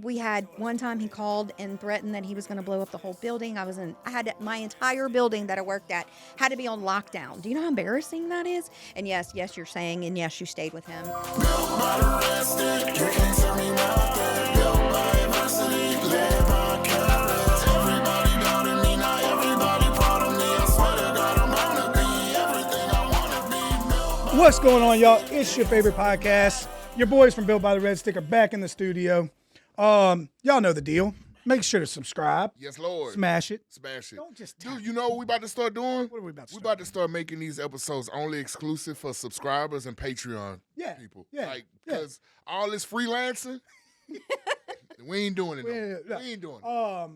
we had one time he called and threatened that he was going to blow up the whole building. I had my entire building that I worked at had to be on lockdown. Do you know how embarrassing that is? And yes, you're saying, and yes, you stayed with him. What's going on, y'all? It's your favorite podcast. Your boys from Built by the Red Stick are back in the studio. Y'all know the deal. Make sure to subscribe. Yes, Lord. Smash it. Smash it. Don't just Dude, you know what we about to start doing? What are we about to start? We about to start making these episodes only exclusive for subscribers and Patreon people. Yeah. Because all this freelancing, we ain't doing it no more. We ain't doing it.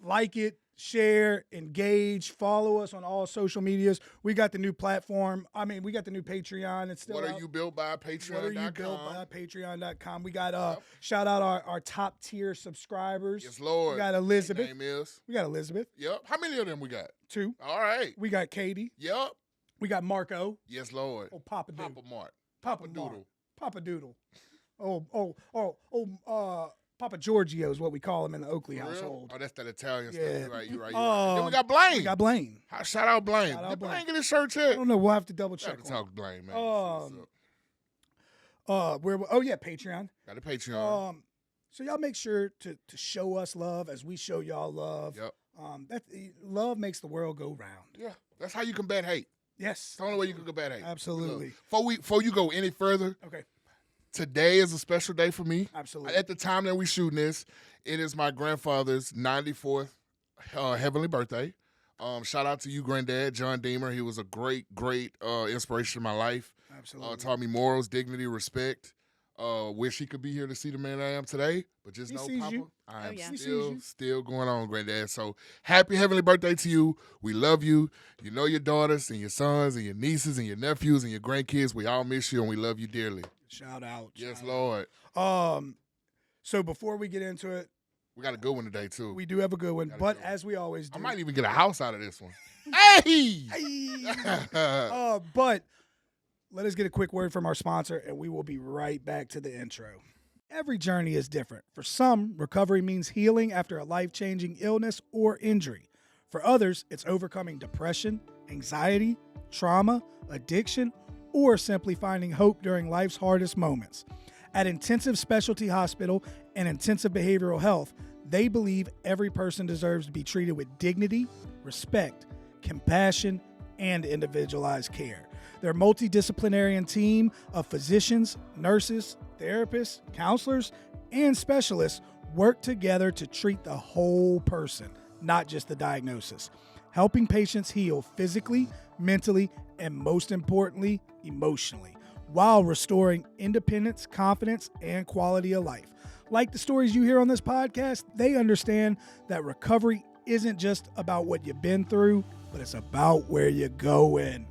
Like it, share, engage, follow us on all social medias. We got the new platform. We got the new Patreon. It's still What out. Are You Built By? Patreon.com. What Are You Built By? Patreon.com. We got shout out our top tier subscribers. Yes, Lord. We got Elizabeth. Her name is? We got Elizabeth. Yep. How many of them we got? 2. All right. We got Katie. Yep. We got Marco. Yes, Lord. Oh, Papa Doodle. Papa Mark. Papa Doodle. Mark. Papa Doodle. Papa Giorgio is what we call him in the Oakley household. Oh, that's that Italian stuff. Yeah. You're right. Then we got Blaine. We got Blaine. Shout out Blaine. Shout out Did Blaine. Blaine get his shirt I yet? don't know. We'll have to double check. Have to talk Blaine, man. Patreon. Got a Patreon. So y'all make sure to show us love as we show y'all love. Yep. Love makes the world go round. Yeah. That's how you combat hate. Yes. It's the only way you can combat hate. Absolutely. Before you go any further, Okay. today is a special day for me. Absolutely. At the time that we shooting this, it is my grandfather's 94th heavenly birthday. Shout out to you, Granddad, John Deemer. He was a great inspiration in my life. Absolutely. Taught me morals, dignity, respect. Wish he could be here to see the man I am today, but just He know, sees Papa, you. I am He sees you. still going on, Granddad. So happy heavenly birthday to you. We love you. You know your daughters and your sons and your nieces and your nephews and your grandkids. We all miss you and we love you dearly. Shout out. Yes, shout Lord. out. So before we get into it, We got a good one today, too. we do have a good one, Got a but good one. as we always do. I might even get a house out of this one. Hey! But let us get a quick word from our sponsor, and we will be right back to the intro. Every journey is different. For some, recovery means healing after a life-changing illness or injury. For others, it's overcoming depression, anxiety, trauma, addiction, or simply finding hope during life's hardest moments. At Intensive Specialty Hospital and Intensive Behavioral Health, they believe every person deserves to be treated with dignity, respect, compassion, and individualized care. Their multidisciplinary team of physicians, nurses, therapists, counselors, and specialists work together to treat the whole person, not just the diagnosis, helping patients heal physically, mentally, and most importantly, emotionally, while restoring independence, confidence, and quality of life. Like the stories you hear on this podcast, they understand that recovery isn't just about what you've been through, but it's about where you're going.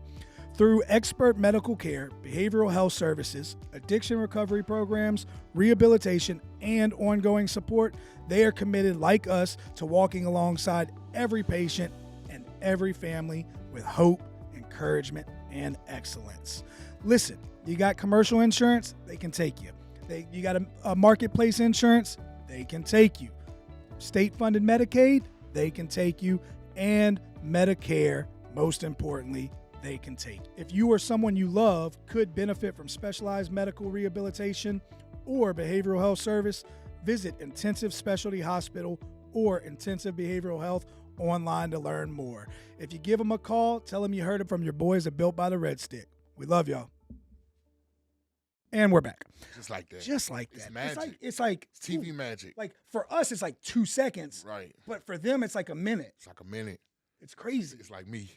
Through expert medical care, behavioral health services, addiction recovery programs, rehabilitation, and ongoing support, they are committed, like us, to walking alongside every patient and every family with hope, encouragement, and excellence. Listen, you got commercial insurance, they can take you. You got a marketplace insurance, they can take you. State-funded Medicaid, they can take you. And Medicare, most importantly, they can take. If you or someone you love could benefit from specialized medical rehabilitation or behavioral health service, visit Intensive Specialty Hospital or Intensive Behavioral Health online to learn more. If you give them a call, tell them you heard it from your boys at Built by the Red Stick. We love y'all. And we're back. Just like that. Just like that. It's magic. It's like It's TV magic. Like for us, it's like 2 seconds. Right. But for them, it's like a minute. It's like a minute. It's crazy. It's like me.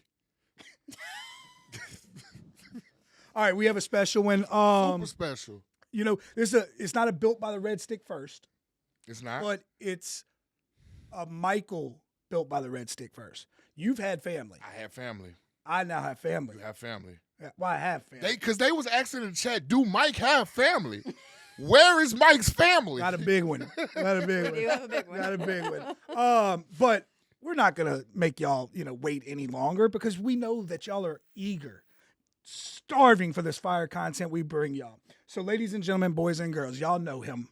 All right, we have a special one. Super special. You know, it's not a Built by the Red Stick first, It's not? but it's a Michael Built by the Red Stick first. You've had family. I have family. I now have family. You have family. Well, I have family. Because they was asking in the chat, do Mike have family? Where is Mike's family? Not a big one. Not a big one. We do have a big one. Not a big one. But we're not gonna make y'all, wait any longer because we know that y'all are eager, starving for this fire content we bring y'all. So, ladies and gentlemen, boys and girls, y'all know him.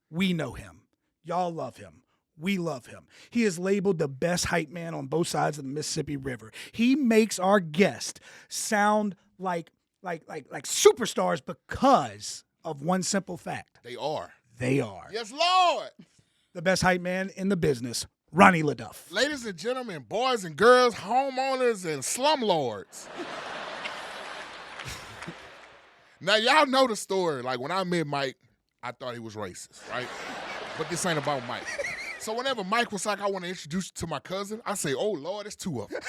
We know him. Y'all love him. We love him. He is labeled the best hype man on both sides of the Mississippi River. He makes our guests sound like superstars because of one simple fact. They are. They are. Yes, Lord. The best hype man in the business, Ronnie LeDuff. Ladies and gentlemen, boys and girls, homeowners and slumlords. Now, y'all know the story. Like, when I met Mike, I thought he was racist, right? But this ain't about Mike. So whenever Mike was like, I want to introduce you to my cousin, I say, oh, Lord, it's two of them.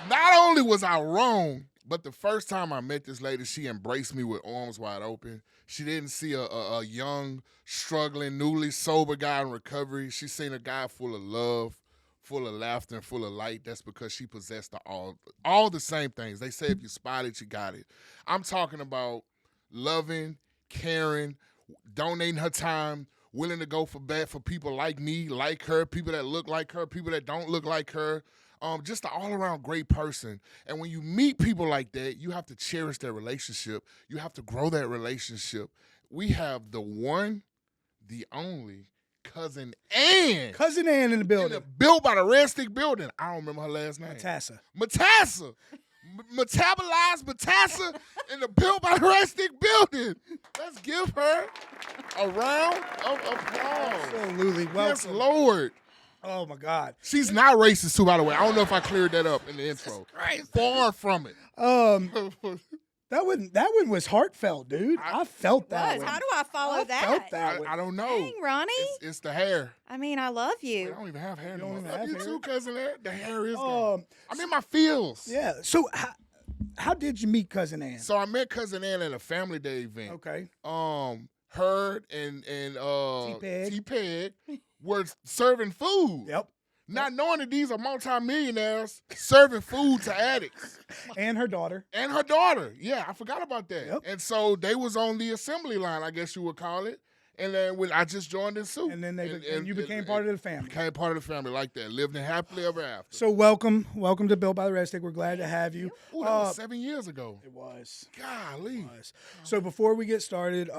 Not only was I wrong, but the first time I met this lady, she embraced me with arms wide open. She didn't see a young, struggling, newly sober guy in recovery. She seen a guy full of love, full of laughter, and full of light. That's because she possessed all the same things. They say if you spot it, you got it. I'm talking about loving, caring, donating her time, willing to go for bad for people like me, like her, people that look like her, people that don't look like her. Just an all-around great person. And when you meet people like that, you have to cherish their relationship. You have to grow that relationship. We have the one, the only, Cousin Ann. Cousin Ann in the building. Built by the Red Stick Building. I don't remember her last name. Matassa. Metabolized Matassa in the Built by the Red Stick Building. Let's give her a round of applause. Absolutely. Welcome. Yes, Lord. Oh, my God. She's not racist, too, by the way. I don't know if I cleared that up in the intro. Far from it. That one was heartfelt, dude. I felt that one. How do I follow that? Felt that one. I don't know. Dang, Ronnie. It's the hair. I mean, I love I you. don't even have hair. You don't No even more. have You hair? too, Cousin Ann. The hair is gone. I'm in my feels. Yeah. So how did you meet Cousin Ann? So I met Cousin Ann at a Family Day event. Okay. Her and T-Peg were serving food. Yep. Not knowing that these are multimillionaires serving food to addicts. And her daughter. And her daughter. Yeah, I forgot about that. Yep. And so they was on the assembly line, I guess you would call it. And then when I just joined in suit. And then you became part of the family. Became part of the family like that. Lived in happily ever after. So welcome to Built by the Red Stick. We're glad to have you. Ooh, that was 7 years ago. It was. Golly. It was. So before we get started,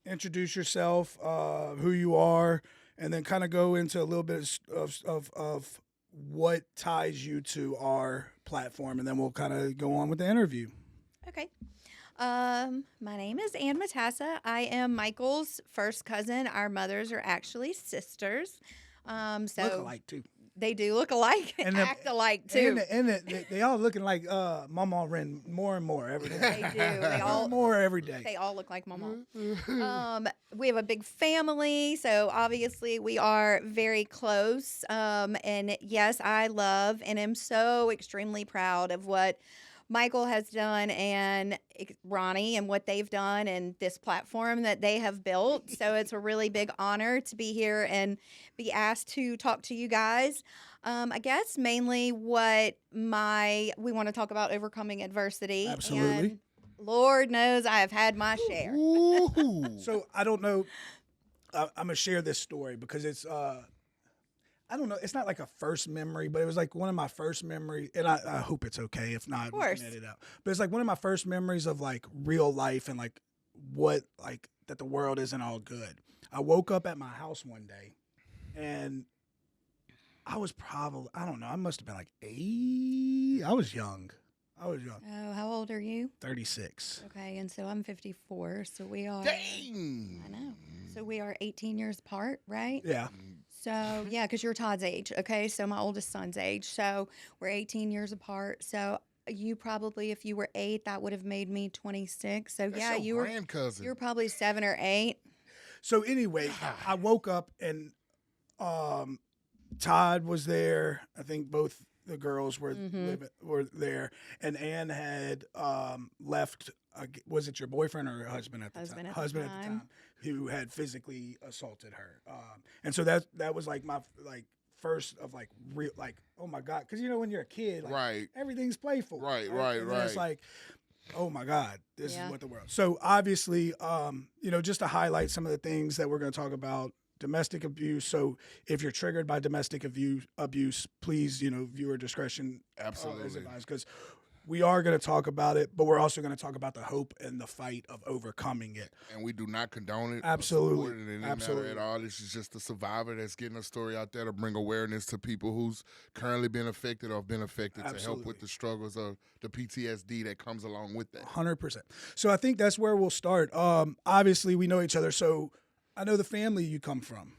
introduce yourself, who you are, and then kind of go into a little bit of what ties you to our platform, and then we'll kind of go on with the interview. Okay. My name is Ann Matassa. I am Michael's first cousin. Our mothers are actually sisters. Look alike too. They do look alike and act alike too. And they all looking like Mama Ren more and more every day. They do. They all more every day. They all look like Mama. We have a big family, so obviously we are very close. And yes, I love and am so extremely proud of what Michael has done and Ronnie and what they've done and this platform that they have built. So it's a really big honor to be here and be asked to talk to you guys. I guess mainly we want to talk about overcoming adversity. Absolutely. And Lord knows I have had my share. So I don't know. I'm going to share this story because it's I don't know. It's not like a first memory, but it was like one of my first memories, and I hope it's okay. If not, we can edit it out. But it's like one of my first memories of like real life and like what like that the world isn't all good. I woke up at my house one day, and I was probably I don't know. I must have been like 8. I was young. Oh, how old are you? 36. Okay, and so I'm 54. So we are. Dang. I know. So we are 18 years apart, right? Yeah. So, yeah, because you're Todd's age, okay? So my oldest son's age. So we're 18 years apart. So you probably, if you were 8, that would have made me 26. So, That's yeah, your you were grandcousin. You're probably 7 or 8. So anyway, I woke up and Todd was there. I think both the girls were were there, and Ann had left. Was it your boyfriend or husband at the time? Husband at the time, who had physically assaulted her. And so that was like my first of like real like, oh my God, because you know when you're a kid, like, right, everything's playful, right. It's like, oh my God, this is what the world. So obviously, just to highlight some of the things that we're going to talk about. Domestic abuse. So if you're triggered by domestic abuse, please, viewer discretion absolutely is advised, because we are going to talk about it, but we're also going to talk about the hope and the fight of overcoming it. And we do not condone it. Absolutely. Or support it in any matter at all. This is just a survivor that's getting a story out there to bring awareness to people who's currently been affected or have been affected to help with the struggles of the PTSD that comes along with that. 100%. So I think that's where we'll start. Obviously, we know each other, so I know the family you come from.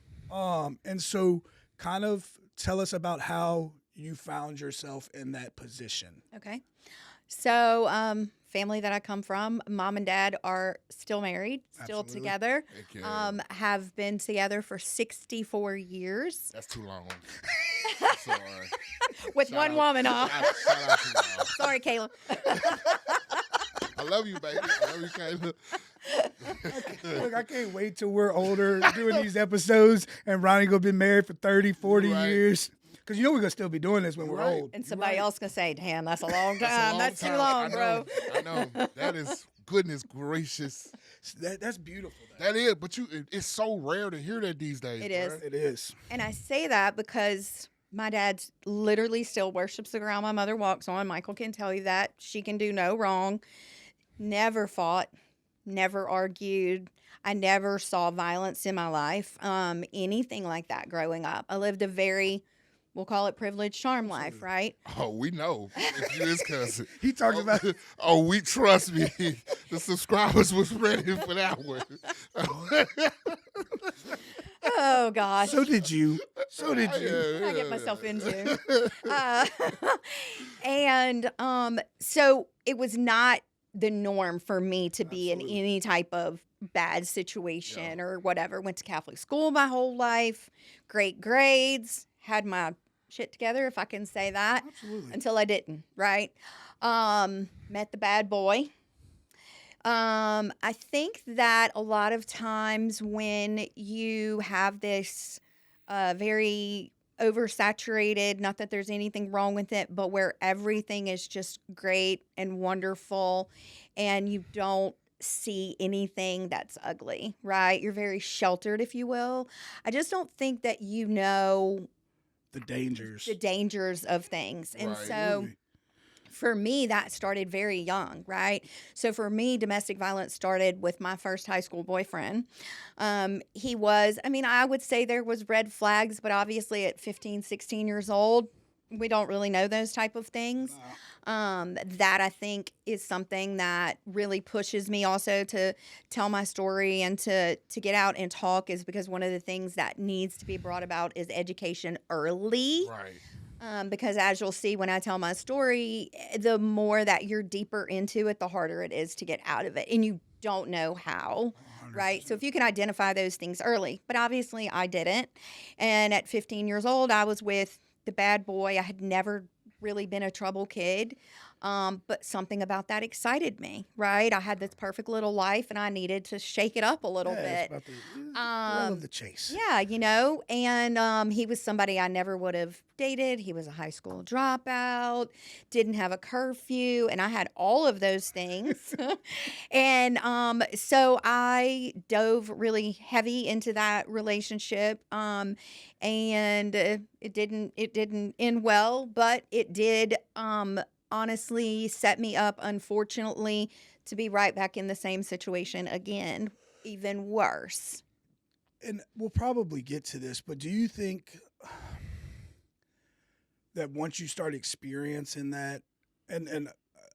And so kind of tell us about how you found yourself in that position. Okay. So, family that I come from, mom and dad are still married, still Absolutely. together, Heck yeah. have been together for 64 years That's too long. I'm sorry. with Shout one out- woman Shout out to y'all. Sorry, Kayla. I love you, baby. I love you, Kayla. Look, I can't wait till we're older doing these episodes and Ronnie gonna be married for 30, 40 Right. years. Because you know we're going to still be doing this when we're Right. old. And somebody else can say, damn, that's a long time. That's a long That's too time. long, bro. I know. That is goodness gracious. That's beautiful. That is, but it's so rare to hear that these days. It bruh. is. It is. And I say that because my dad literally still worships the ground my mother walks on. Michael can tell you that. She can do no wrong. Never fought. Never argued. I never saw violence in my life. Anything like that growing up. I lived a very, we'll call it privileged charm life, right? Oh, we know. If you his cousin. He talked about Oh, we trust me. The subscribers was ready for that one. Oh, gosh. So did you. So did you. I get myself into. So it was not the norm for me to be in any type of bad situation or whatever. Went to Catholic school my whole life, great grades, had my shit together, if I can say that, Absolutely. until I didn't, right? Met the bad boy. I think that a lot of times when you have this very oversaturated, not that there's anything wrong with it, but where everything is just great and wonderful and you don't see anything that's ugly, right? You're very sheltered, if you will. I just don't think that you know The dangers. the dangers of things. And Right. so Absolutely. for me, that started very young, right? So for me, domestic violence started with my first high school boyfriend. He was, I would say there was red flags, but obviously at 15, 16 years old, we don't really know those type of things. That I think is something that really pushes me also to tell my story and to get out and talk, is because one of the things that needs to be brought about is education early. Right. Because as you'll see when I tell my story, the more that you're deeper into it, the harder it is to get out of it. And you don't know how, right? So if you can identify those things early, but obviously I didn't. And at 15 years old, I was with the bad boy. I had never really been a trouble kid. But something about that excited me, right? I had this perfect little life and I needed to shake it up a little Yeah, it's bit. about the thrill of the chase. Yeah, and he was somebody I never would have dated. He was a high school dropout, didn't have a curfew, and I had all of those things. And so I dove really heavy into that relationship, and it didn't end well, but it did honestly set me up, unfortunately, to be right back in the same situation again, even worse. And we'll probably get to this, but do you think that once you start experiencing that, and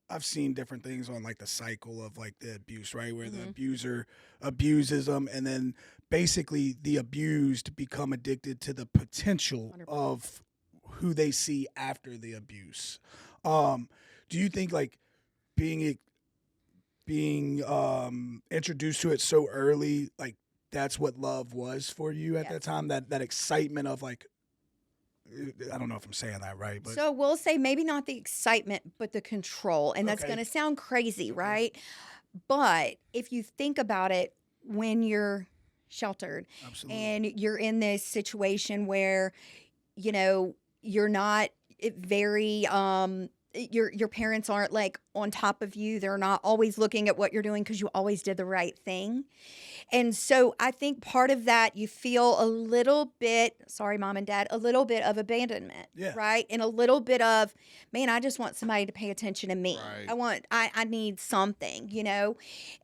I've seen different things on like the cycle of like the abuse, right? Where the abuser abuses them, and then basically the abused become addicted to the potential 100%. of who they see after the abuse. Do you think like being introduced to it so early, like that's what love was for you at that Yes. time? That excitement of like, I don't know if I'm saying that right, but So we'll say maybe not the excitement, but the control. And that's Okay. going to sound crazy, right? But if you think about it, when you're sheltered absolutely. and you're in this situation where, you're not very, your parents aren't like on top of you. They're not always looking at what you're doing because you always did the right thing. And so I think part of that, you feel a little bit, sorry, mom and dad, a little bit of abandonment, Yeah. right? And a little bit of, man, I just want somebody to pay attention to me. Right. I need something, you know?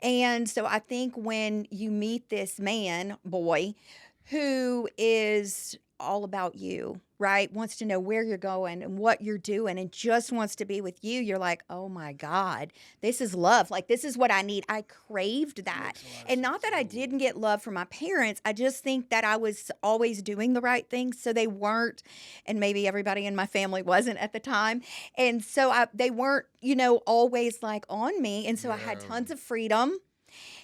And so I think when you meet this boy, who is all about you, right? Wants to know where you're going and what you're doing and just wants to be with you. You're like, oh my God, this is love. Like, this is what I need. I craved that. And not that I didn't get love from my parents. I just think that I was always doing the right thing. So they weren't, and maybe everybody in my family wasn't at the time. And so they weren't, always like on me. And so I had tons of freedom.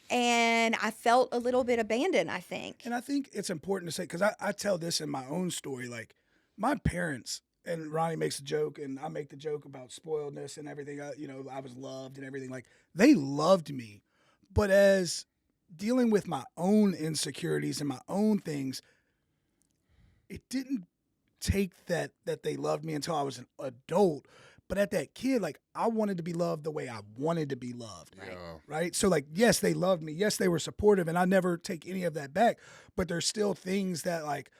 And I felt a little bit abandoned, I think. And I think it's important to say, because I tell this in my own story, like my parents, and Ronnie makes a joke and I make the joke about spoiledness and everything, I was loved and everything. Like, they loved me. But as dealing with my own insecurities and my own things, it didn't take that they loved me until I was an adult. But at that kid, like, I wanted to be loved the way I wanted to be loved. Yeah. Right? So, like, yes, they loved me. Yes, they were supportive, and I never take any of that back. But there's still things that, like,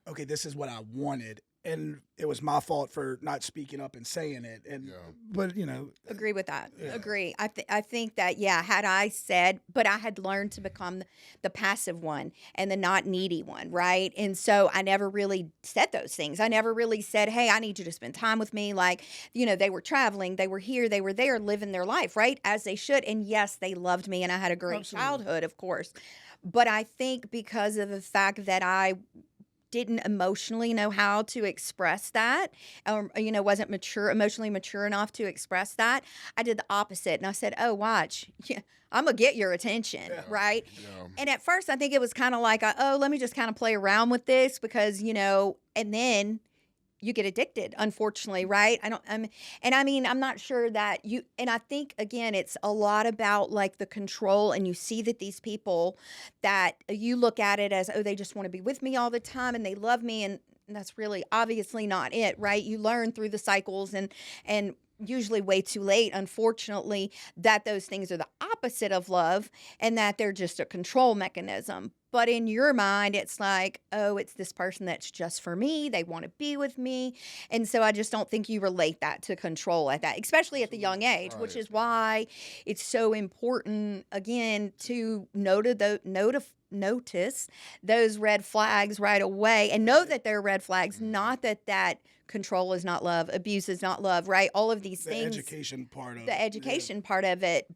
okay, this is what I wanted. And it was my fault for not speaking up and saying it. And but Agree with that. Yeah. Agree. I think that had I said, but I had learned to become the passive one and the not needy one, right? And so I never really said those things. I never really said, hey, I need you to spend time with me. Like, they were traveling, they were here, they were there, living their life, right? As they should. And yes, they loved me and I had a great childhood, of course. But I think because of the fact that I didn't emotionally know how to express that, or wasn't emotionally mature enough to express that, I did the opposite. And I said, oh, watch, I'm gonna get your attention, right? Yeah. And at first I think it was kind of like, let me just kind of play around with this because, and then you get addicted, unfortunately, right? I'm not sure that and I think, again, it's a lot about like the control, and you see that these people that you look at it as, oh, they just want to be with me all the time and they love me. And that's really obviously not it, right? You learn through the cycles and usually way too late, unfortunately, that those things are the opposite of love and that they're just a control mechanism. But in your mind, it's like, oh, it's this person that's just for me. They want to be with me. And so I just don't think you relate that to control at that, especially at the young age, which is why it's so important, again, to notice those red flags right away and know that they're red flags, not that control is not love, abuse is not love, right? All of these things. The education part of it. The education part of it.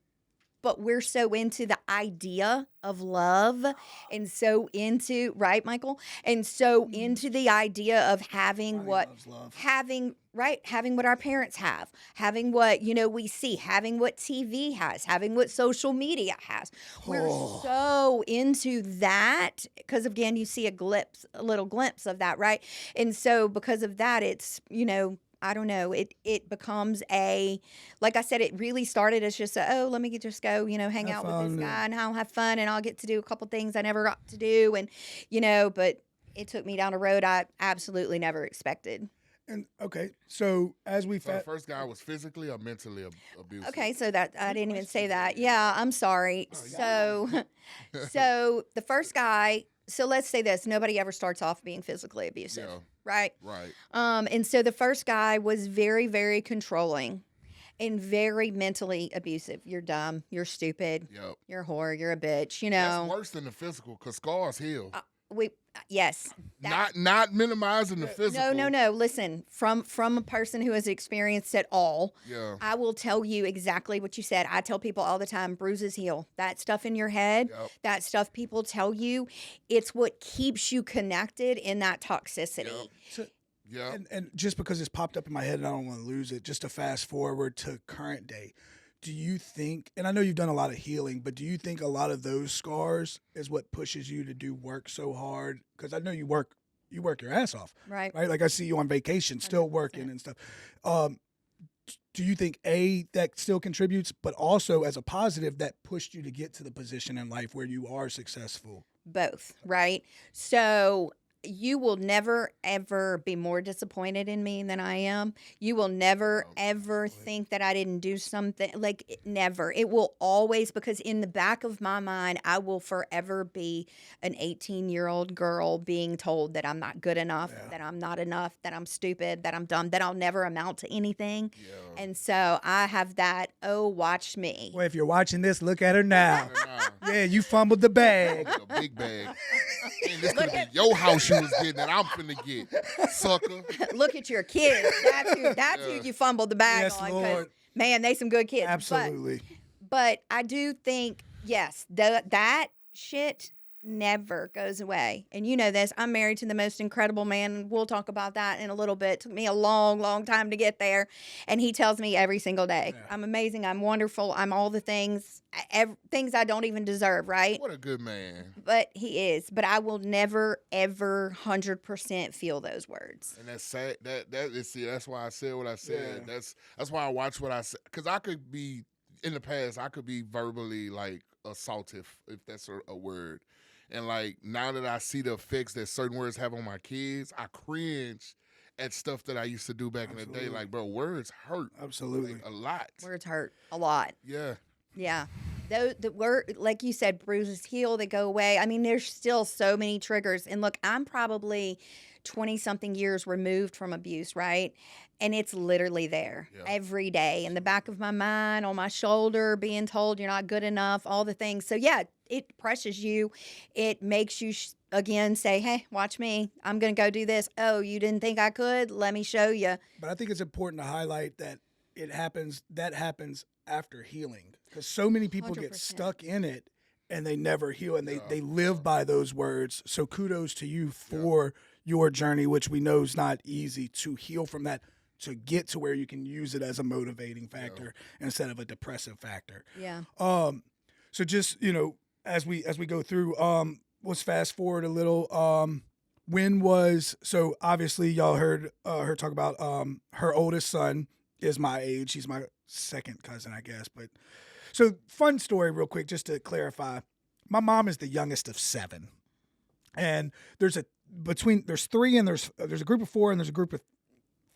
But we're so into the idea of love and so into, right, Michael? And so into the idea of having having what our parents have, having what, we see, having what TV has, having what social media has. We're so into that because, again, you see a little glimpse of that, right? And so because of that, it's, I don't know. It becomes like I said, it really started as just let me just go, hang out with this guy and I'll have fun and I'll get to do a couple things I never got to do. And, but it took me down a road I absolutely never expected. And okay, so as we the first guy was physically or mentally abusive. Okay, so that I didn't even say that. Yeah, I'm sorry. So the first guy, so let's say this, nobody ever starts off being physically abusive. Yeah. Right? Right. And so the first guy was very, very controlling and very mentally abusive. You're dumb. You're stupid. Yep. You're a whore. You're a bitch. That's worse than the physical because scars heal. Yes. Not minimizing the physical. No. Listen, from a person who has experienced it all, I will tell you exactly what you said. I tell people all the time, bruises heal. That stuff in your head, that stuff people tell you, it's what keeps you connected in that toxicity. Yep. And just because it's popped up in my head and I don't want to lose it, just to fast forward to current day, do you think, and I know you've done a lot of healing, but do you think a lot of those scars is what pushes you to do work so hard? Because I know you work your ass off. Right. Like I see you on vacation, still 100%. working and stuff. Do you think, that still contributes, but also as a positive that pushed you to get to the position in life where you are successful? Both, right? So you will never ever be more disappointed in me than I am. You will never ever think that I didn't do something, like never. It will always, because in the back of my mind, I will forever be an 18-year-old girl being told that I'm not good enough, that I'm not enough, that I'm stupid, that I'm dumb, that I'll never amount to anything. Yeah. And so I have that, oh, watch me. Well, if you're watching this, look at her now. Yeah, you fumbled the bag. A big bag. Man, this could be your house you was getting that I'm finna get, sucker. Look at your kids. That's who you fumbled the bag Yes, on. Lord. Man, they some good kids. Absolutely. But I do think, yes, that shit never goes away. And you know this. I'm married to the most incredible man. We'll talk about that in a little bit. It took me a long, long time to get there. And he tells me every single day, I'm amazing. I'm wonderful. I'm all the things, things I don't even deserve, right? What a good man. But he is. But I will never, ever 100% feel those words. And that's sad. That's why I said what I said. Yeah. That's why I watch what I said. Because I could be, in the past, I could be verbally, like, assaultive, if that's a word. And, like, now that I see the effects that certain words have on my kids, I cringe at stuff that I used to do back in the day. Like, bro, words hurt. Absolutely. Like, a lot. Words hurt a lot. Yeah. Yeah. The word, like you said, bruises heal, they go away. I mean, there's still so many triggers. And look, I'm probably 20-something years removed from abuse, right? And it's literally there every day in the back of my mind, on my shoulder, being told you're not good enough, all the things. So, yeah, it pressures you. It makes you, again, say, hey, watch me. I'm going to go do this. Oh, you didn't think I could? Let me show you. But I think it's important to highlight that that happens after healing. Because so many people 100%. get stuck in it and they never heal, and they live by those words. So kudos to you for your journey, which we know is not easy, to heal from that, to get to where you can use it as a motivating factor instead of a depressive factor. Yeah. So just, as we go through, let's fast forward a little. So obviously y'all heard her talk about her oldest son is my age. He's my second cousin, I guess. But so fun story real quick, just to clarify. My mom is the youngest of 7. And there's three, and there's a group of 4 and there's a group of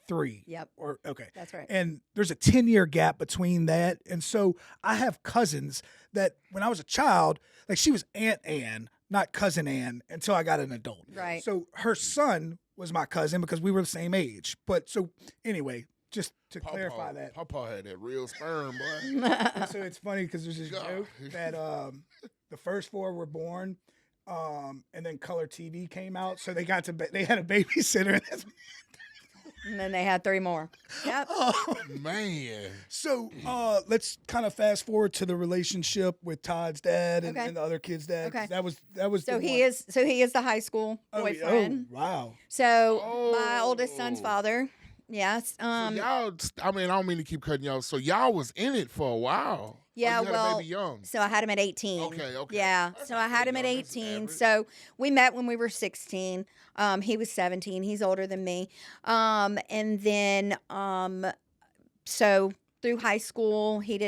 3. Yep. Okay. That's right. And there's a 10-year gap between that. And so I have cousins that when I was a child, like, she was Aunt Ann, not Cousin Ann, until I got an adult. Right. So her son was my cousin because we were the same age. But so anyway, just to clarify that. Papa had that real sperm, boy. So it's funny because there's this joke that the first 4 were born, and then color TV came out, so they had a babysitter. And then they had 3 more. Yep. Oh, man. So let's kind of fast forward to the relationship with Todd's dad and the other kid's dad. Okay. That was. So he is the high school boyfriend. Oh, wow. So my oldest son's father. Yes. So y'all, I don't mean to keep cutting y'all. So y'all was in it for a while. Yeah, you had a baby young. So I had him at 18. Okay. Yeah, so I had him at 18. So we met when we were 16. He was 17. He's older than me. And then so through high school, he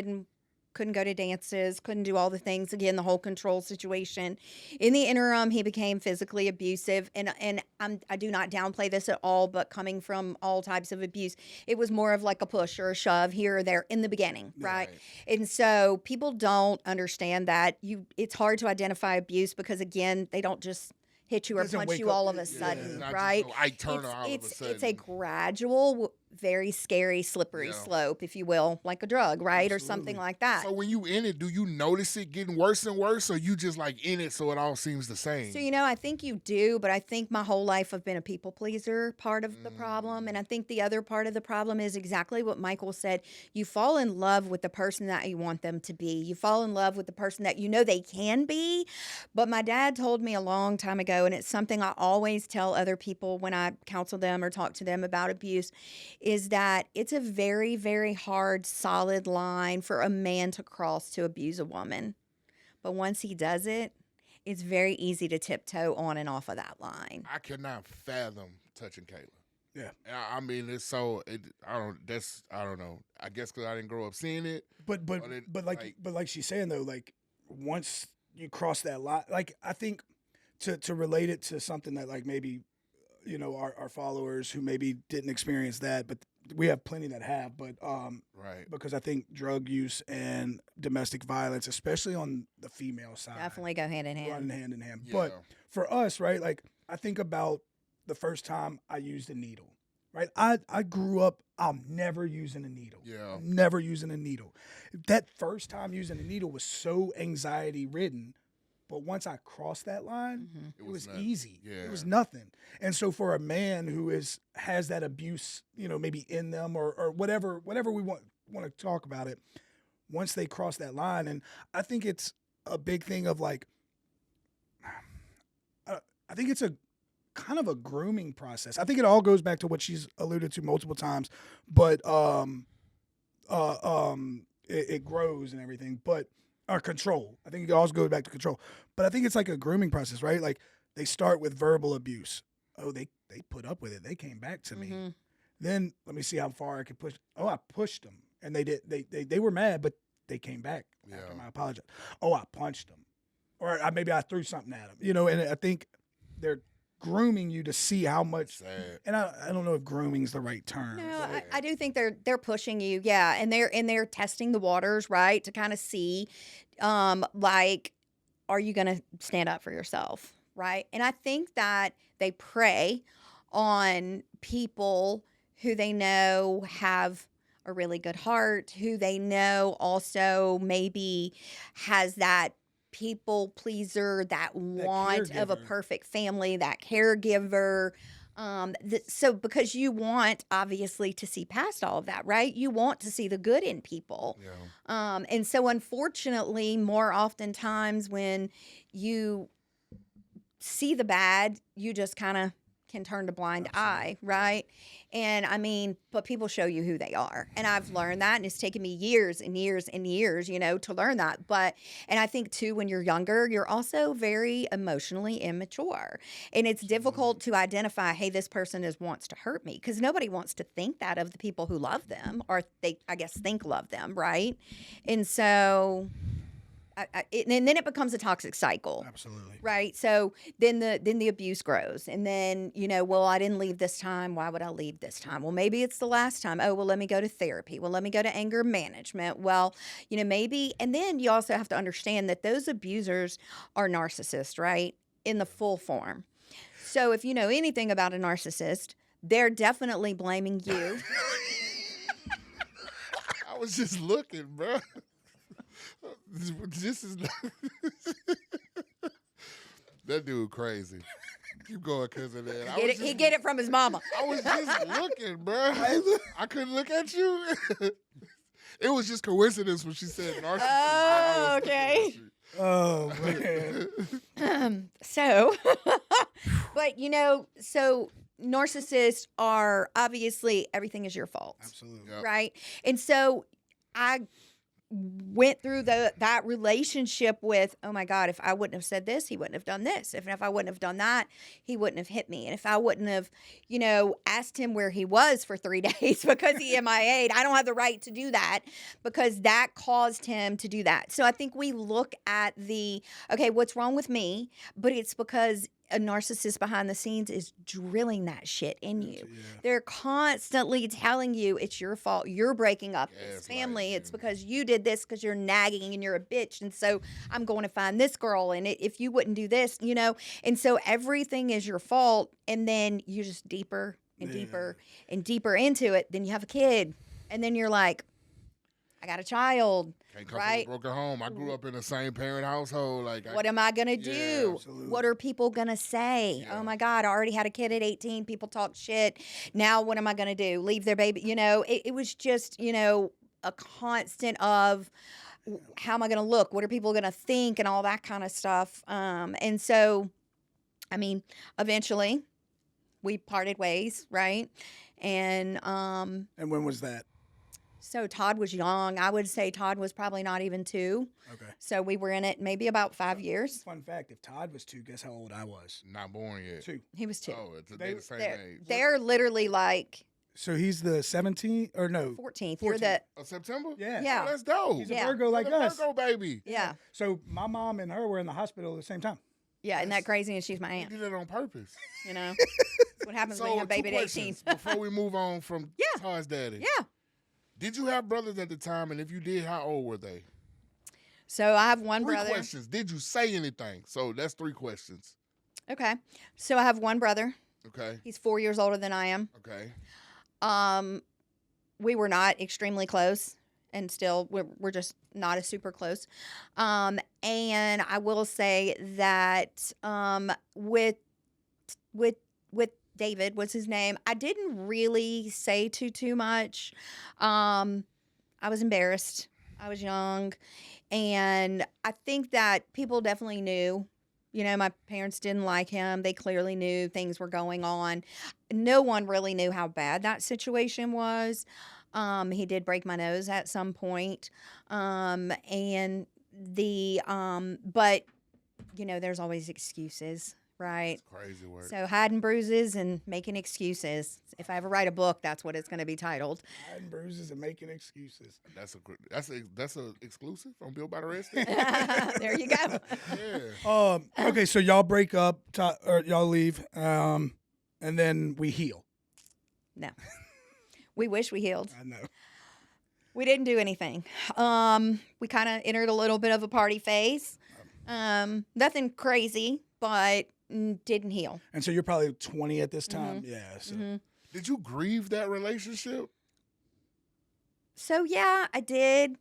couldn't go to dances, couldn't do all the things. Again, the whole control situation. In the interim, he became physically abusive. And I do not downplay this at all, but coming from all types of abuse, it was more of like a push or a shove here or there in the beginning, right? And so people don't understand that it's hard to identify abuse because, again, they don't just hit you or punch you all of a sudden, right? I turn all of a sudden. It's a gradual, very scary, slippery slope, if you will, like a drug, right? Absolutely. Or something like that. So when you in it, do you notice it getting worse and worse, or you just like in it so it all seems the same? So, I think you do, but I think my whole life I've been a people pleaser, part of the problem. And I think the other part of the problem is exactly what Michael said. You fall in love with the person that you want them to be. You fall in love with the person that you know they can be. But my dad told me a long time ago, and it's something I always tell other people when I counsel them or talk to them about abuse, is that it's a very, very hard, solid line for a man to cross to abuse a woman. But once he does it, it's very easy to tiptoe on and off of that line. I cannot fathom touching Kayla. Yeah. I mean, it's so, I don't know. I guess because I didn't grow up seeing it. But like she's saying though, like once you cross that line, like I think to relate it to something that like maybe, you know, our followers who maybe didn't experience that, but we have plenty that have, but Right. because I think drug use and domestic violence, especially on the female side, Definitely go hand in hand. run hand in hand. Yeah. But for us, right, like I think about the first time I used a needle, right? I grew up, I'm never using a needle. Yeah. I'm never using a needle. That first time using a needle was so anxiety ridden. But once I crossed that line, it was nothing. easy. Yeah. It was nothing. And so for a man who has that abuse, you know, maybe in them or whatever we want to talk about it, once they cross that line, and I think it's a big thing of like, I think it's a kind of a grooming process. I think it all goes back to what she's alluded to multiple times, but it grows and everything, but or control. I think it also goes back to control. But I think it's like a grooming process, right? Like they start with verbal abuse. Oh, they put up with it. They came back to me. Then let me see how far I could push. Oh, I pushed them, and they did. They were mad, but they came back after my apology. Oh, I punched them, or maybe I threw something at them. You know, and I think they're grooming you to see how much. Sad. And I don't know if grooming is the right term. No, but I do think they're pushing you, yeah, and they're testing the waters, right, to kind of see, like, are you going to stand up for yourself, right? And I think that they prey on people who they know have a really good heart, who they know also maybe has that people pleaser, that want of a caregiver. perfect family, that caregiver. So because you want obviously to see past all of that, right? You want to see the good in people. Yeah. And so unfortunately, more oftentimes when you see the bad, you just kind of can turn a blind eye, right? And I mean, but people show you who they are. And I've learned that, and it's taken me years and years and years, you know, to learn that. But, and I think too, when you're younger, you're also very emotionally immature. And it's difficult to identify, hey, this person wants to hurt me, because nobody wants to think that of the people who love them, or they, I guess, think love them, right? And so, and then it becomes a toxic cycle. Absolutely. Right. So then the abuse grows. And then, you know, well, I didn't leave this time. Why would I leave this time? Well, maybe it's the last time. Oh, well, let me go to therapy. Well, let me go to anger management. Well, you know, maybe. And then you also have to understand that those abusers are narcissists, right? In the full form. So if you know anything about a narcissist, they're definitely blaming you. I was just looking, bro. This is that dude crazy. Keep going, cousin. He get it from his mama. I was just looking, bro. I couldn't look at you. It was just coincidence when she said narcissist. Oh, okay. Oh man. So, but you know, so narcissists are obviously everything is your fault. Absolutely. Yep. Right? And so I went through that relationship with, oh my God, if I wouldn't have said this, he wouldn't have done this. If I wouldn't have done that, he wouldn't have hit me. And if I wouldn't have, you know, asked him where he was for 3 days because he MIA'd, I don't have the right to do that because that caused him to do that. So I think we look at okay, what's wrong with me? But it's because a narcissist behind the scenes is drilling that shit in you. Yeah. They're constantly telling you it's your fault. You're breaking up this family. It's because you did this, because you're nagging and you're a bitch. And so I'm going to find this girl. And if you wouldn't do this, you know, and so everything is your fault. And then you just deeper and deeper and deeper into it. Then you have a kid. And then you're like, I got a child. Can't come right? from a broken home. I grew up in a same parent household. Like, What am I going to do? absolutely. What are people going to say? Yeah. Oh my God, I already had a kid at 18. People talk shit. Now what am I going to do? Leave their baby? You know, it was just, you know, a constant of how am I going to look? What are people going to think? And all that kind of stuff. And so, I mean, eventually we parted ways, right? And when was that? so Todd was young. I would say Todd was probably not even 2. Okay. So we were in it maybe about 5 years. Fun fact: if Todd was 2, guess how old I was? not born yet. 2. He was 2. Oh, they the same age. They're literally like So he's the 17th or no? 14th. You're the September? Yeah. Yeah. Oh, that's dope. He's a Yeah. Virgo like us. Virgo baby. yeah. So my mom and her were in the hospital at the same time. Yeah, isn't that crazy? And she's my You aunt. did it on purpose. You know, that's what happens when you have a baby two at 18. questions before we move on from Yeah. Todd's daddy. Yeah. Did you have brothers at the time? And if you did, how old were they? So I have one Three brother. questions. Did you say anything? So that's 3 questions. Okay. So I have one brother. Okay. He's 4 years older than I am. Okay. We were not extremely close, and still we're just not as super close. And I will say that with David, what's his name, I didn't really say too much. I was embarrassed. I was young, and I think that people definitely knew. You know, my parents didn't like him. They clearly knew things were going on. No one really knew how bad that situation was. He did break my nose at some point. But you know, there's always excuses, right? It's crazy work. So hiding bruises and making excuses. If I ever write a book, that's what it's going to be titled. Hiding bruises and making excuses. That's a exclusive from Bill by the Rest. There you go. Yeah. Okay, so y'all break up, or y'all leave, and then we heal. No. We wish we healed. I know. We didn't do anything. We kind of entered a little bit of a party phase. Nothing crazy, but didn't heal. And so you're probably 20 at this time? Mm-hmm. Yeah. So. Mm-hmm. Did you grieve that relationship? So, yeah, I did.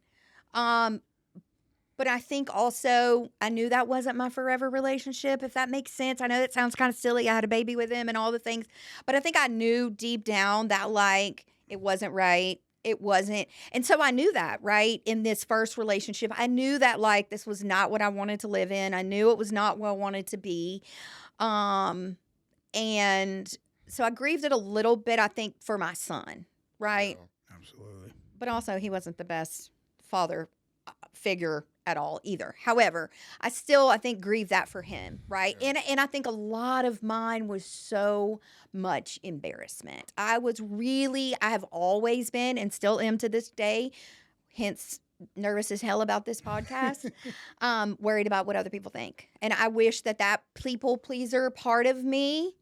But I think also I knew that wasn't my forever relationship, if that makes sense. I know that sounds kind of silly. I had a baby with him and all the things. But I think I knew deep down that, like, it wasn't right. It wasn't. And so I knew that, right, in this first relationship. I knew that, like, this was not what I wanted to live in. I knew it was not what I wanted to be. And so I grieved it a little bit, I think, for my son, right? Yeah. Absolutely. But also he wasn't the best father figure at all either. However, I think grieve that for him, right? Yeah. And I think a lot of mine was so much embarrassment. I have always been and still am to this day, hence nervous as hell about this podcast, worried about what other people think. And I wish that people pleaser part of me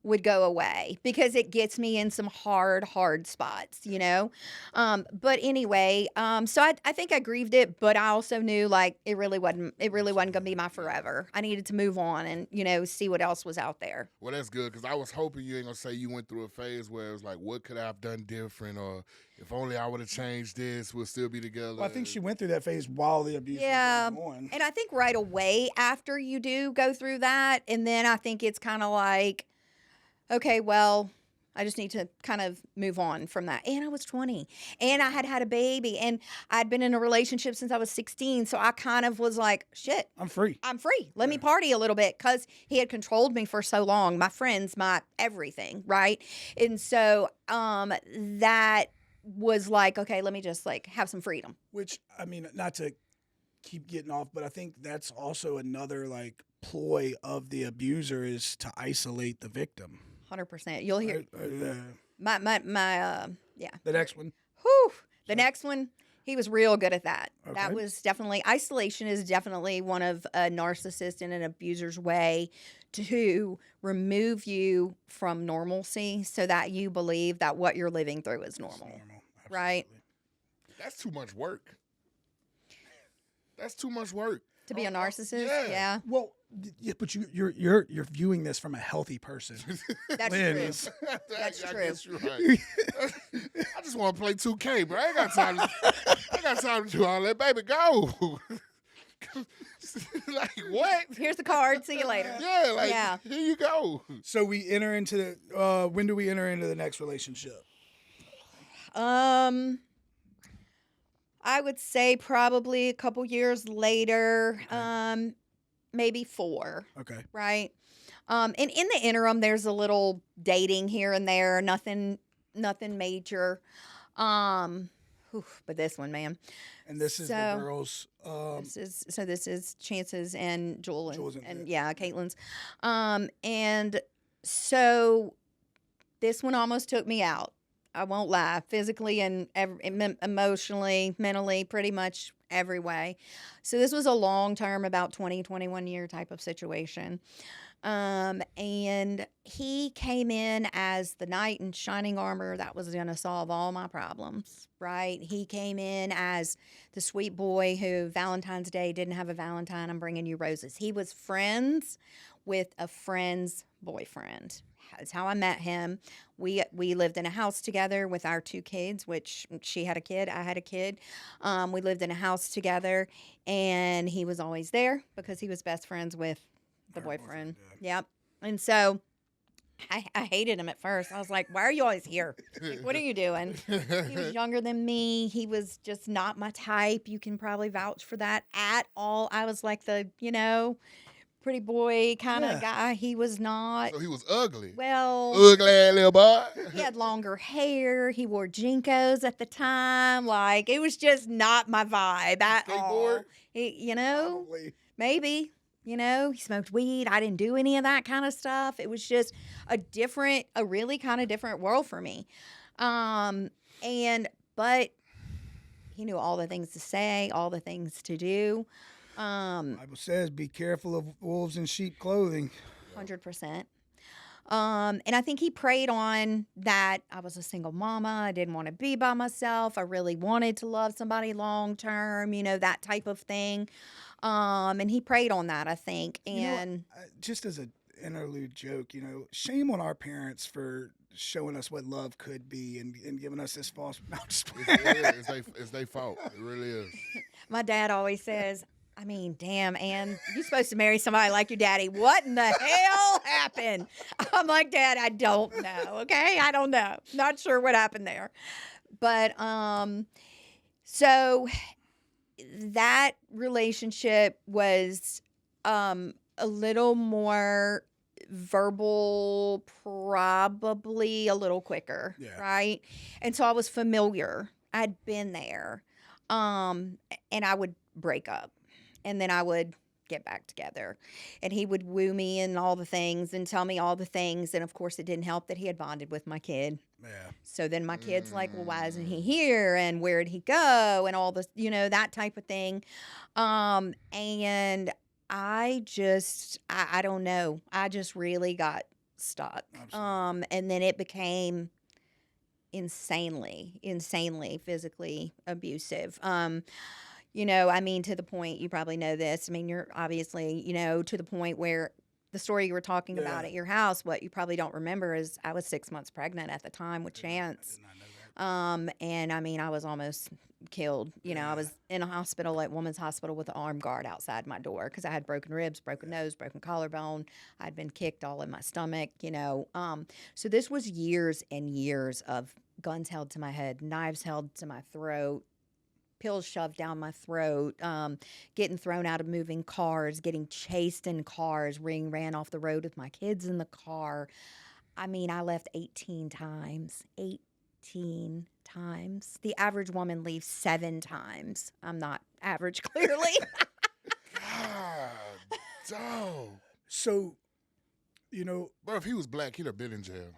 would go away, because it gets me in some hard spots, you know? But anyway, so I think I grieved it, but I also knew, like, it really wasn't going to be my forever. I needed to move on and, you know, see what else was out there. Well, that's good, because I was hoping you ain't going to say you went through a phase where it was like, what could I have done different? Or if only I would have changed this, we'll still be together. Well, I think she went through that phase while the abuse was going on. And I think right away after you do go through that, and then I think it's kind of like, okay, well, I just need to kind of move on from that. And I was 20, and I had a baby, and I'd been in a relationship since I was 16. So I kind of was like, shit, I'm free. Let me party a little bit, because he had controlled me for so long, my friends, my everything, right? And so that was like, okay, let me just, like, have some freedom. Which, I mean, not to keep getting off, but I think that's also another, like, ploy of the abuser, is to isolate the victim. 100%. You'll hear Yeah. The next one. Whew. The next one, he was real good at that. Okay. That was definitely, isolation is definitely one of a narcissist and an abuser's way to remove you from normalcy, so that you believe that what you're living through is normal. Right? That's too much work. That's too much work. To be a narcissist? Yeah. Yeah. Well, yeah, but you're viewing this from a healthy person. That's Lynn true. is- That's I true. guess you're right. I just want to play 2K, bro. I ain't got time. I got time to do all that. Baby, go. Like, what? Here's the card. See you later. Yeah, like, Yeah. here you go. So we enter into the, when do we enter into the next relationship? I would say probably a couple years later, maybe 4. Okay. Right. And in the interim, there's a little dating here and there, nothing major. But this one, man. And this is the So- girls. This is Chance's and Jules Jules and and- yeah, Caitlin's. And so this one almost took me out. I won't lie. Physically and emotionally, mentally, pretty much every way. So this was a long term, about 20, 21 year type of situation. And he came in as the knight in shining armor that was going to solve all my problems, right? He came in as the sweet boy who Valentine's Day didn't have a Valentine. I'm bringing you roses. He was friends with a friend's boyfriend. That's how I met him. We lived in a house together with our 2 kids, which she had a kid, I had a kid. We lived in a house together, and he was always there because he was best friends with the boyfriend. Yep. And so I hated him at first. I was like, why are you always here? Like, what are you doing? He was younger than me. He was just not my type. You can probably vouch for that at all. I was like the, pretty boy kind of guy. He was not. So he was ugly. Well, Ugly little boy. he had longer hair. He wore Jinkos at the time. Like, it was just not my vibe at all. Probably. Maybe. He smoked weed. I didn't do any of that kind of stuff. It was just a really kind of different world for me. But he knew all the things to say, all the things to do. Bible says, be careful of wolves in sheep clothing. 100%. And I think he preyed on that. I was a single mama. I didn't want to be by myself. I really wanted to love somebody long term, that type of thing. And he preyed on that, I think. And just as an interlude joke, shame on our parents for showing us what love could be and giving us this false. No, It's their fault. It really is. My dad always says, I mean, damn, Ann, you're supposed to marry somebody like your daddy. What in the hell happened? I'm like, Dad, I don't know. Okay, I don't know. Not sure what happened there, but so that relationship was a little more verbal, probably a little quicker, right? And so I was familiar. I'd been there, and I would break up. And then I would get back together. And he would woo me and all the things and tell me all the things. And, of course, it didn't help that he had bonded with my kid. Yeah. So then my kid's like, well, why isn't he here? And where'd he go? And all this, that type of thing. And I just, I don't know. I just really got stuck. Absolutely. And then it became insanely physically abusive. To the point, you probably know this. I mean, you're obviously, to the point where the story you were talking about at your house, what you probably don't remember is I was 6 months pregnant at the time with Chance. I did not know that. And I mean, I was almost killed. I was in a hospital at Women's Hospital with an armed guard outside my door because I had broken ribs, broken nose, broken collarbone. I'd been kicked all in my stomach, So this was years and years of guns held to my head, knives held to my throat, pills shoved down my throat, getting thrown out of moving cars, getting chased in cars, ran off the road with my kids in the car. I mean, I left 18 times. 18 times. The average woman leaves 7 times. I'm not average, clearly. God, dog. So, But if he was black, he'd have been in jail.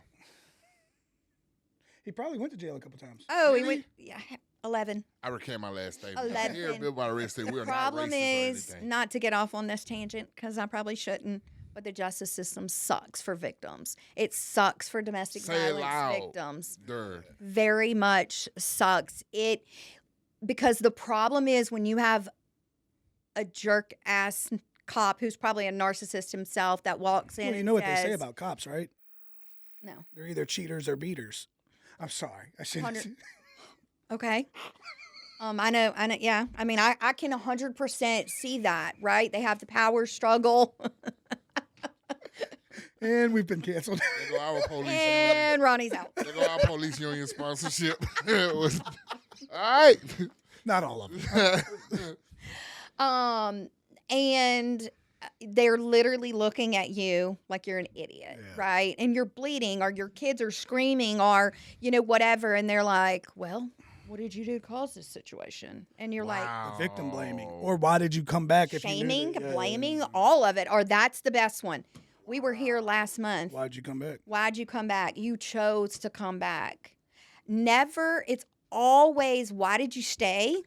he probably went to jail a couple times. Oh, Really? he went, 11. I recant my last statement. 11. Here, Bill by We're The not problem racist or is, anything. not to get off on this tangent, because I probably shouldn't, but the justice system sucks for victims. It sucks for domestic Say it violence loud. victims. Dirt. Very much sucks. Because the problem is when you have a jerk-ass cop who's probably a narcissist himself that walks in Well, you and know what they says, say about cops, right? No. They're either cheaters or beaters. I'm sorry. I shouldn't. 100 Okay. I know. Yeah. I mean, I can 100% see that, right? They have the power struggle. And we've been canceled. There go our police union. And Ronnie's out. There go our police union sponsorship. All right. Not all of them. And they're literally looking at you like you're an idiot, right? And you're bleeding, or your kids are screaming, or whatever, and they're like, well, what did you do to cause this situation? And you're like, Victim blaming. Or why did you come back if shaming, you knew that? blaming, all of it. Or that's the best one. We were here last month. Why'd you come back? Why'd you come back? You chose to come back. Never, it's always, why did you stay?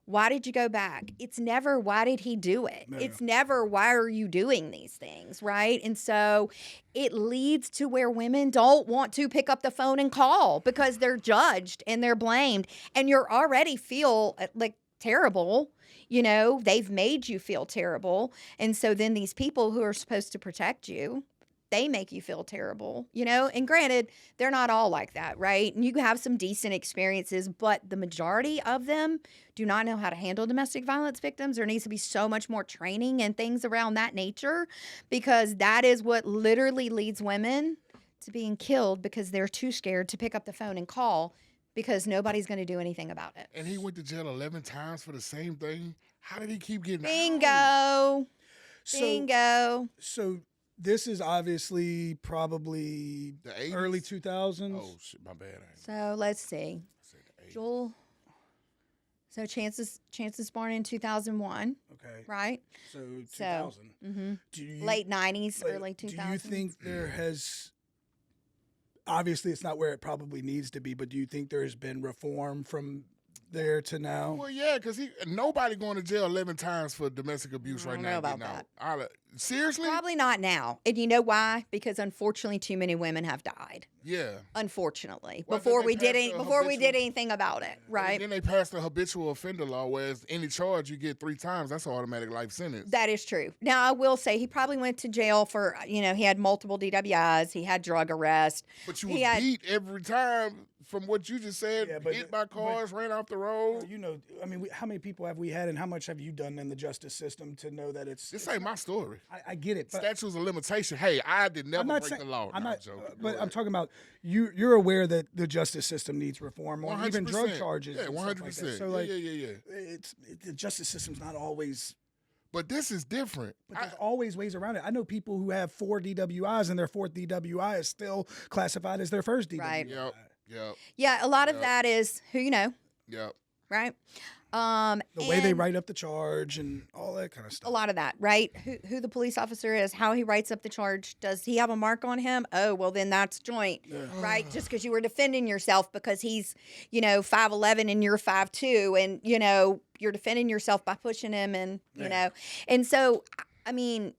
Why did you go back? It's never, why did he do it? No. It's never, why are you doing these things, right? And so it leads to where women don't want to pick up the phone and call because they're judged and they're blamed. And you're already feel like terrible. You know, they've made you feel terrible. And so then these people who are supposed to protect you, they make you feel terrible, you know? And granted, they're not all like that, right? And you have some decent experiences, but the majority of them do not know how to handle domestic violence victims. There needs to be so much more training and things around that nature, because that is what literally leads women to being killed because they're too scared to pick up the phone and call because nobody's going to do anything about it. And he went to jail 11 times for the same thing. How did he keep getting out? Bingo. So, Bingo. So this is obviously probably The 80s? early 2000s. Oh, shit, my bad. So let's see. I said the 80s. Joel. So Chances born in 2001, Okay. right? So 2000. Mm-hmm. Do you, Late 90s, like, early 2000s. Do you think there has, obviously it's not where it probably needs to be, but do you think there has been reform from there to now? Well, yeah, because nobody going to jail 11 times for domestic abuse I right don't now. know about getting that. out. Seriously? Probably not now. And you know why? Because unfortunately too many women have died. Yeah. Unfortunately. Well, before then we they did passed any, the before we habitual- did anything about it, right? Then they passed the habitual offender law, whereas any charge you get 3 times, that's an automatic life sentence. That is true. Now, I will say he probably went to jail for, he had multiple DWIs. He had drug arrest. But you he was had- beat every time from what you just said, Yeah, but- hit by cars, ran off the road. You know, I mean, how many people have we had, and how much have you done in the justice system to know that it's? This ain't my story. I get it, but Statutes of limitation. Hey, I did never I'm not break saying the law. I'm No, not, joking. Go but I'm ahead. talking about you. You're aware that the justice system needs reform, or even drug 100%. charges. Yeah, and stuff like that. 100%. So like, yeah. the justice system's not always. But this is different. But there's always ways around it. I know people who have 4 DWIs, and their 4th DWI is still classified as their first DWI. Right. Yep. Yeah, a lot of Yep. that is who you know, Yep. right? The way they and write up the charge and all that kind of stuff. a lot of that, right? Who the police officer is, how he writes up the charge. Does he have a mark on him? Oh, well, then that's joint, right? Just because you were defending yourself because he's, 5'11" and you're 5'2", and, you're defending yourself by pushing him and, And so, I mean,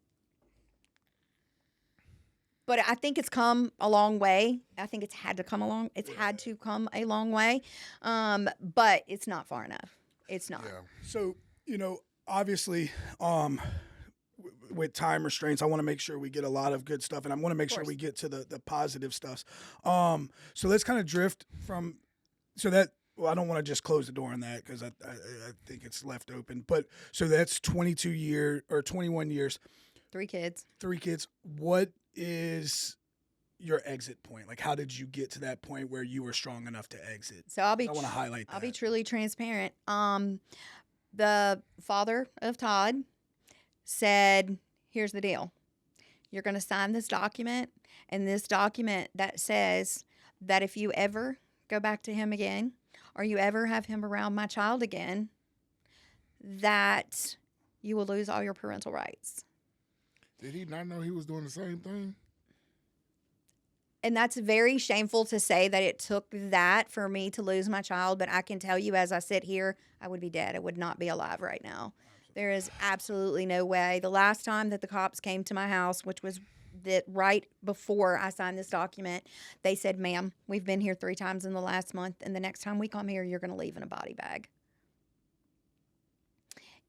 but I think it's come a long way. I think it's had to come along. It's had to come a long way. But it's not far enough. It's not. Yeah. So, obviously, with time restraints, I want to make sure we get a lot of good stuff, and I want to make sure we get to the positive stuff. So let's kind of drift from, I don't want to just close the door on that because I think it's left open. But so that's 21 years. 3 kids. 3 kids. What is your exit point? Like, how did you get to that point where you were strong enough to exit? So I want to highlight that. I'll be truly transparent. The father of Todd said, here's the deal. You're going to sign this document, and this document that says that if you ever go back to him again, or you ever have him around my child again, that you will lose all your parental rights. Did he not know he was doing the same thing? And that's very shameful to say that it took that for me to lose my child. But I can tell you, as I sit here, I would be dead. I would not be alive right now. There is absolutely no way. The last time that the cops came to my house, which was right before I signed this document, they said, ma'am, we've been here 3 times in the last month, and the next time we come here, you're going to leave in a body bag.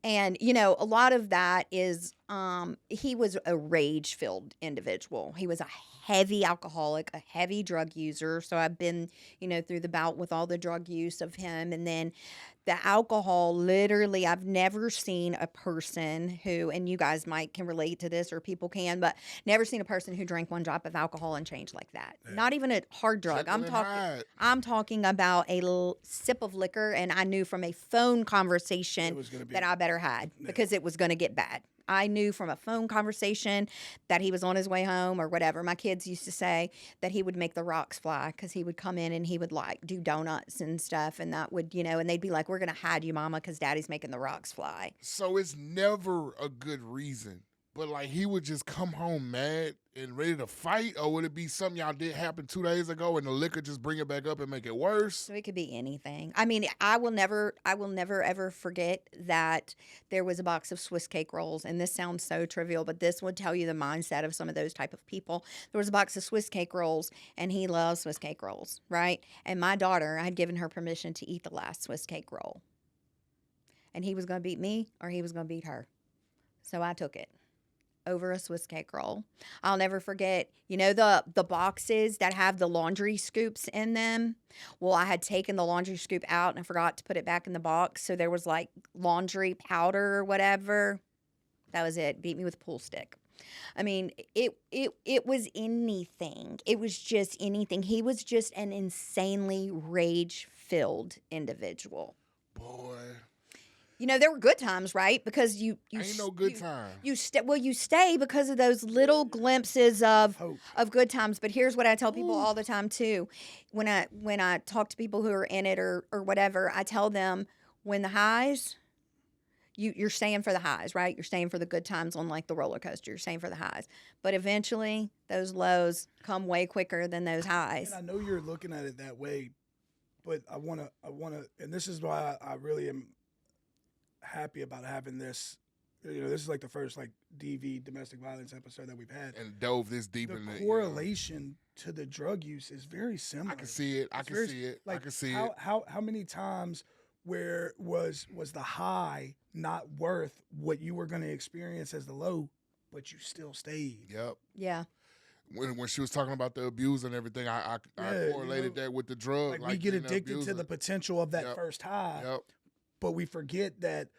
And, a lot of that is he was a rage-filled individual. He was a heavy alcoholic, a heavy drug user. So I've been, through the bout with all the drug use of him. And then the alcohol, literally, I've never seen a person who, and you guys can relate to this, or people can, but never seen a person who drank 1 drop of alcohol and changed like that. Yeah. Not even a hard drug. I'm talking about a sip of liquor, and I knew from a phone conversation that I better hide because it was going to get bad. I knew from a phone conversation that he was on his way home or whatever. My kids used to say that he would make the rocks fly because he would come in and he would do donuts and stuff, and that would, and they'd be like, we're going to hide you, mama, because daddy's making the rocks fly. So it's never a good reason But like he would just come home mad and ready to fight, or would it be something y'all did happen 2 days ago and the liquor just bring it back up and make it worse? So it could be anything. I mean, I will never ever forget that there was a box of Swiss cake rolls, and this sounds so trivial, but this would tell you the mindset of some of those type of people. There was a box of Swiss cake rolls, and he loves Swiss cake rolls, right? And my daughter, I had given her permission to eat the last Swiss cake roll, and he was going to beat me or he was going to beat her, so I took it over a Swiss cake roll. I'll never forget, you know, the boxes that have the laundry scoops in them. Well, I had taken the laundry scoop out and I forgot to put it back in the box. So there was like laundry powder or whatever. That was it. Beat me with a pool stick. I mean, it was anything. It was just anything. He was just an insanely rage-filled individual. Boy. You know, there were good times, right? Because you Ain't no good time. You stay because of those little glimpses of good times. But here's what I tell people all the time too. When I talk to people who are in it or whatever, I tell them when the highs, you're staying for the highs, right? You're staying for the good times on like the roller coaster. You're staying for the highs. But eventually those lows come way quicker than those highs. And I know you're looking at it that way, but I wanna and this is why I really am happy about having this. You know, this is like the first like DV domestic violence episode that we've had. And dove this deep The in the correlation to the drug use is very similar. I can see it. I can see it. Like, I can see it. How many times where was the high not worth what you were going to experience as the low, but you still stayed? Yep. Yeah. When she was talking about the abuse and everything, I correlated that with the drug. Like we get being an addicted to abuser. the potential of that Yep. first high, Yep. but we forget that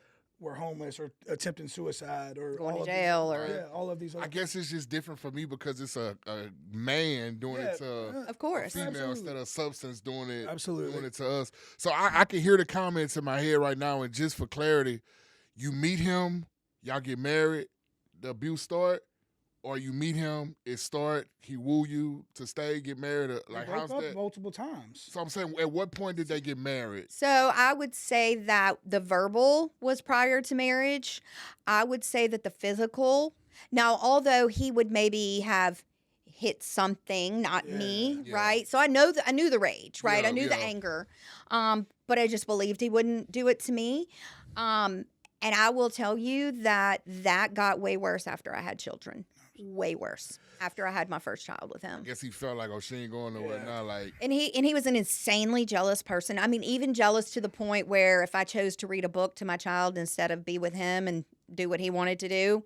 we're homeless or attempting suicide or Going all to of jail these, or all of these. I guess it's just different for me because it's a man doing it to of course. female Absolutely. instead of substance doing it to us. So I can hear the comments in my head right now, and just for clarity, you meet him, y'all get married, the abuse start, or you meet him, it start, he woo you to stay, get married. Like broke how's up that? multiple times. So I'm saying, at what point did they get married? So I would say that the verbal was prior to marriage. I would say that the physical. Now, although he would maybe have hit something, not me, yeah. right? So I knew the rage, right? Yeah, I knew the yeah. anger, but I just believed he wouldn't do it to me. And I will tell you that got way worse after I had children. Way worse after I had my first child with him. I guess he felt like, oh, she ain't going nowhere now. Like, And he was an insanely jealous person. I mean, even jealous to the point where if I chose to read a book to my child instead of be with him and do what he wanted to do,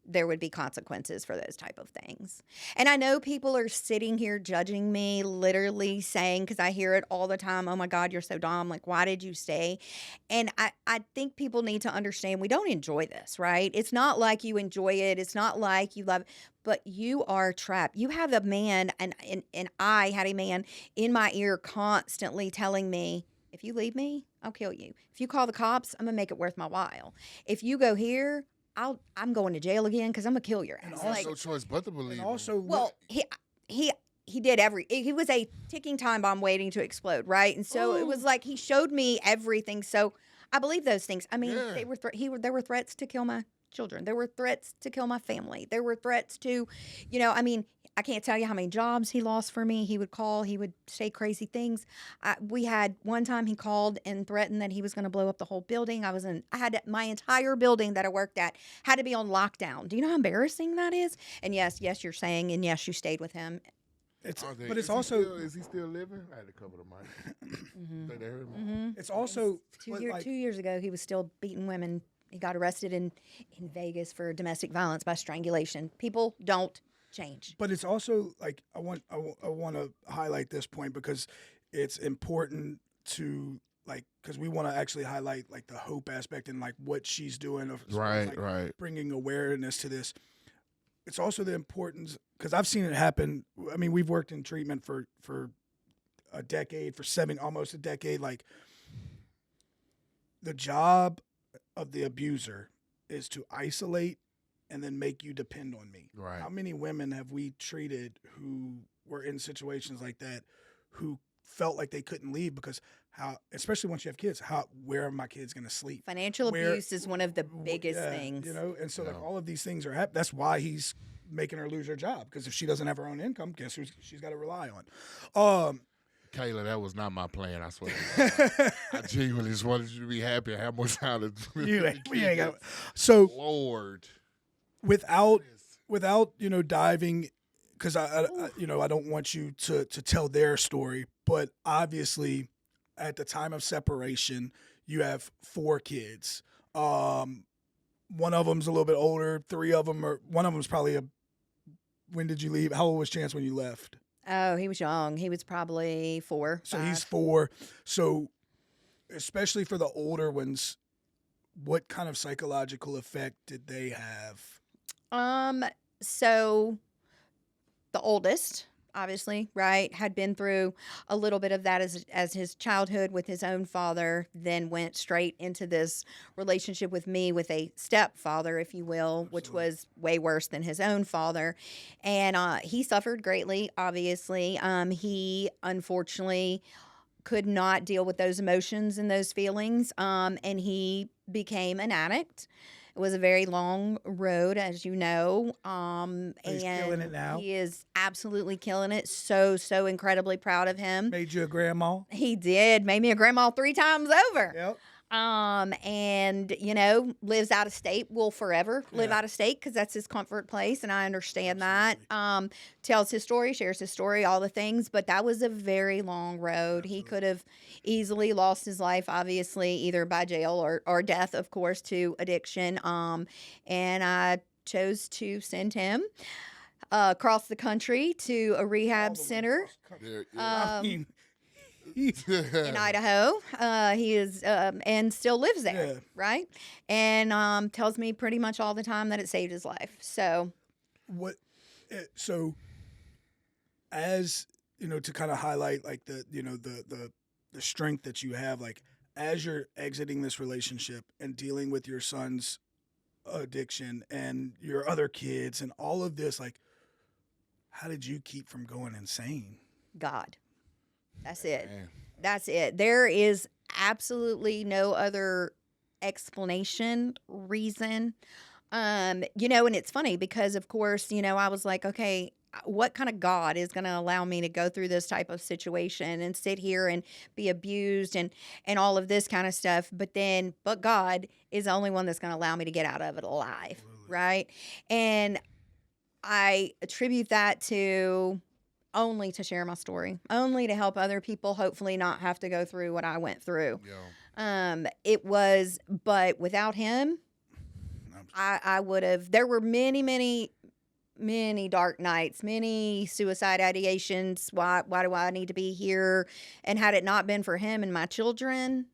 there would be consequences for those type of things. And I know people are sitting here judging me, literally saying, because I hear it all the time, oh my God, you're so dumb. Like, why did you stay? And I think people need to understand we don't enjoy this, right? It's not like you enjoy it. It's not like you love it, but you are trapped. You have a man, and I had a man in my ear constantly telling me, if you leave me, I'll kill you. If you call the cops, I'm going to make it worth my while. If you go here, I'm going to jail again because I'm gonna kill your ass. no choice but to believe. And also, well, he did he was a ticking time bomb waiting to explode, right? And so it was like he showed me everything. So I believe those things. I mean, they were there were threats to kill my children. There were threats to kill my family. There were threats to, I mean, I can't tell you how many jobs he lost for me. He would call. He would say crazy things. We had one time he called and threatened that he was going to blow up the whole building. I had my entire building that I worked at had to be on lockdown. Do you know how embarrassing that is? And yes, you're saying, and yes, you stayed with him. But it's also is he still living? I had to cover the mic. Think they heard me? it's also 2 years ago, he was still beating women. He got arrested in Vegas for domestic violence by strangulation. People don't change. But it's also like I want to highlight this point because it's important to because we want to actually highlight like the hope aspect and like what she's doing of Right. bringing awareness to this. It's also the importance because I've seen it happen. I mean, we've worked in treatment for a decade, almost a decade. Like the job of the abuser is to isolate and then make you depend on me. Right. How many women have we treated who were in situations like that, who felt like they couldn't leave because how, especially once you have kids, where are my kids going to sleep? Financial abuse is one of the biggest Yeah, things. you know, and so like all of these things are happening. That's why he's making her lose her job, because if she doesn't have her own income, guess who she's got to rely on? Kayla, that was not my plan. I swear. To God. I genuinely just wanted you to be happy and have more time to. You ain't got. So Lord, without diving, because I I don't want you to tell their story, but obviously at the time of separation you have 4 kids. One of them's a little bit older, 3 of them are, one of them's probably when did you leave? How old was Chance when you left? Oh, he was young. He was probably 4. So 5. he's 4. So especially for the older ones, what kind of psychological effect did they have? So the oldest, obviously, right, had been through a little bit of that as his childhood with his own father, then went straight into this relationship with me with a stepfather, if you will, which was way worse than his own father. And he suffered greatly, obviously. He unfortunately could not deal with those emotions and those feelings, and he became an addict. It was a very long road, as you know. He's killing it now. He is absolutely killing it. So incredibly proud of him. Made you a grandma? He did. Made me a grandma 3 times over. Yep. And, lives out of state, will forever live out of state because that's his comfort place. And I understand that. Tells his story, shares his story, all the things. But that was a very long road. Absolutely. He could have easily lost his life, obviously, either by jail or death, of course, to addiction. And I chose to send him across the country to a rehab center. In Idaho. He is and still lives there, right? And tells me pretty much all the time that it saved his life. So as to kind of highlight like the strength that you have, like as you're exiting this relationship and dealing with your son's addiction and your other kids and all of this, like how did you keep from going insane? God. That's it. Man. That's it. There is absolutely no other explanation, reason. And it's funny because, of course, I was like, okay, what kind of God is going to allow me to go through this type of situation and sit here and be abused and all of this kind of stuff? But God is the only one that's going to allow me to get out of it alive, right? And I attribute that to only to share my story, only to help other people hopefully not have to go through what I went through. But without him, I would have, there were many dark nights, many suicide ideations. Why do I need to be here? And had it not been for him and my children,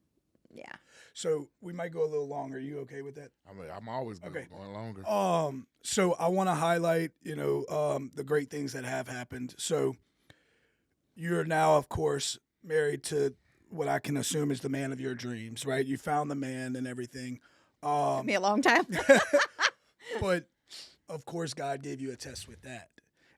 yeah. So we might go a little longer. Are you okay with that? I'm always going longer. So I want to highlight, the great things that have happened. So you're now, of course, married to what I can assume is the man of your dreams, right? You found the man and everything. Took me a long time. But of course, God gave you a test with that.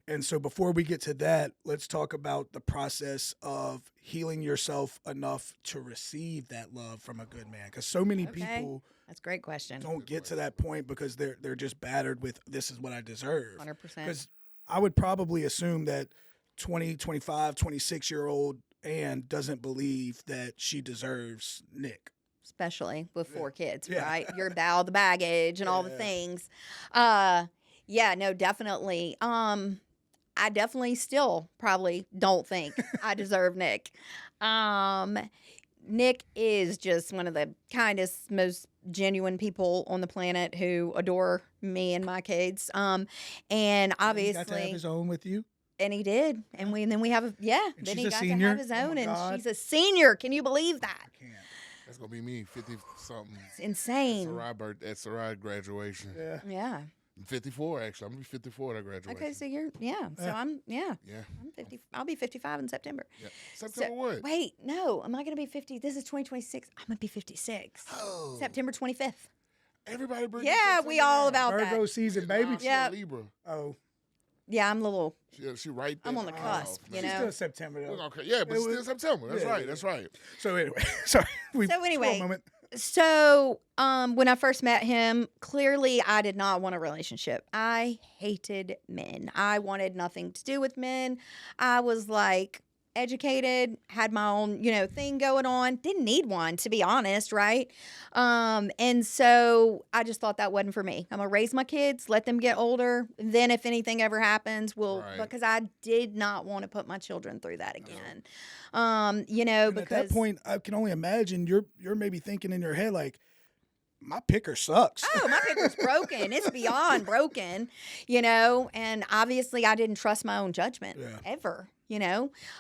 And so before we get to that, let's talk about the process of healing yourself enough to receive that love from a good man. Because so many people, that's a great question, don't get to that point because they're just battered with, this is what I deserve. 100%. Because I would probably assume that 20, 25, 26-year-old Ann doesn't believe that she deserves Nick. Especially with 4 kids, right? You're all the baggage and all the things. No, definitely. I definitely still probably don't think I deserve Nick. Nick is just one of the kindest, most genuine people on the planet who adore me and my kids. And obviously, he got to have his own with you. And he did. And then we have then he got to have his own, and she's a senior. Can you believe that? I can't. That's gonna be me, 50-something. It's insane. At Sarai graduation. Yeah. I'm 54 actually. I'm gonna be 54 at graduation. Okay, so you're So I'm I'm 50. I'll be 55 in September. Yeah. September what? Wait, no. Am I gonna be 50? This is 2026. I'm gonna be 56. Oh. September 25th. Everybody. Yeah, we all about that. Virgo season, baby. Yeah. Libra. Oh. Yeah, I'm a little. She right there. I'm on the cusp, you She's know. still September, though. Yeah, but it's still September. That's yeah, right. yeah. That's right. So anyway, sorry. So anyway, scroll a moment. So, when I first met him, clearly I did not want a relationship. I hated men. I wanted nothing to do with men. I was like educated, had my own, thing going on. Didn't need one, to be honest, right? And so I just thought that wasn't for me. I'm gonna raise my kids, let them get older. Then if anything ever happens, Right. because I did not want to put my children through that again. And Because at that point, I can only imagine you're maybe thinking in your head like, my picker sucks. Oh, my picker's broken. It's beyond broken, and obviously I didn't trust my own judgment ever,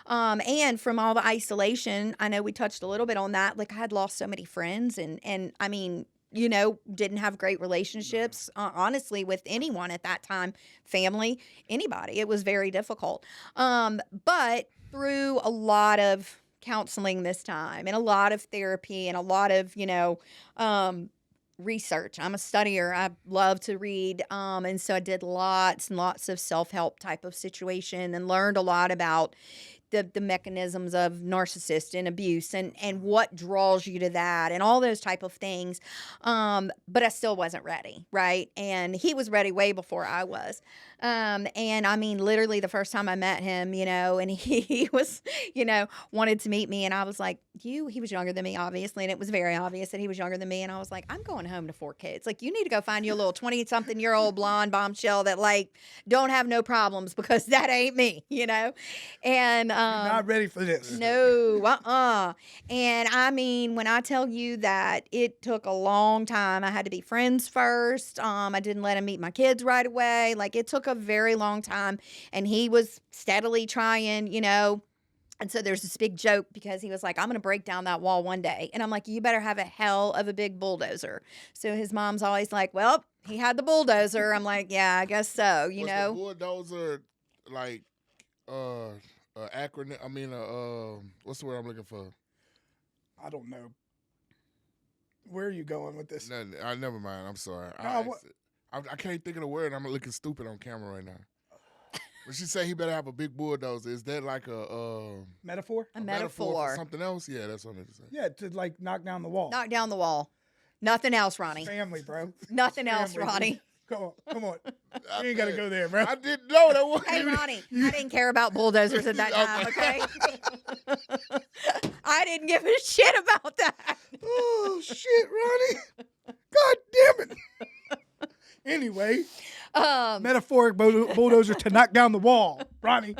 and from all the isolation, I know we touched a little bit on that. Like I had lost so many friends and I mean, didn't have great relationships, honestly, with anyone at that time, family, anybody. It was very difficult. But through a lot of counseling this time and a lot of therapy and a lot of, research. I'm a studier. I love to read. And so I did lots and lots of self-help type of situation and learned a lot about the mechanisms of narcissist and abuse and what draws you to that and all those type of things. But I still wasn't ready, right? And he was ready way before I was. And I mean, literally the first time I met him, and he was, wanted to meet me. And I was like, he was younger than me, obviously. And it was very obvious that he was younger than me. And I was like, I'm going home to 4 kids. Like, you need to go find you a little 20-something-year-old blonde bombshell that like don't have no problems because that ain't me, And not ready for this. No, And I mean, when I tell you that it took a long time, I had to be friends first. I didn't let him meet my kids right away. Like it took a very long time, and he was steadily trying, And so there's this big joke because he was like, I'm going to break down that wall one day. And I'm like, you better have a hell of a big bulldozer. So his mom's always like, well, he had the bulldozer. I'm like, yeah, I guess so, Was the bulldozer like acronym? I mean, what's the word I'm looking for? I don't know. Where are you going with this? No, never mind. I'm sorry. No, I can't think of the word. I'm looking stupid on camera right now. When she said he better have a big bulldozer, is that like a metaphor? A metaphor. for something else? Yeah, that's what I mean to say. Yeah, to like knock down the wall. Knock down the wall. Nothing else, Ronnie. Family, bro. Nothing Family, else, Ronnie. Come on. You ain't got to go there, bro. I didn't know that was. Hey, Ronnie, I didn't care about bulldozers at that time, okay? I didn't give a shit about that. Oh, shit, Ronnie. God damn it. Anyway, metaphoric bulldozer to knock down the wall, Ronnie.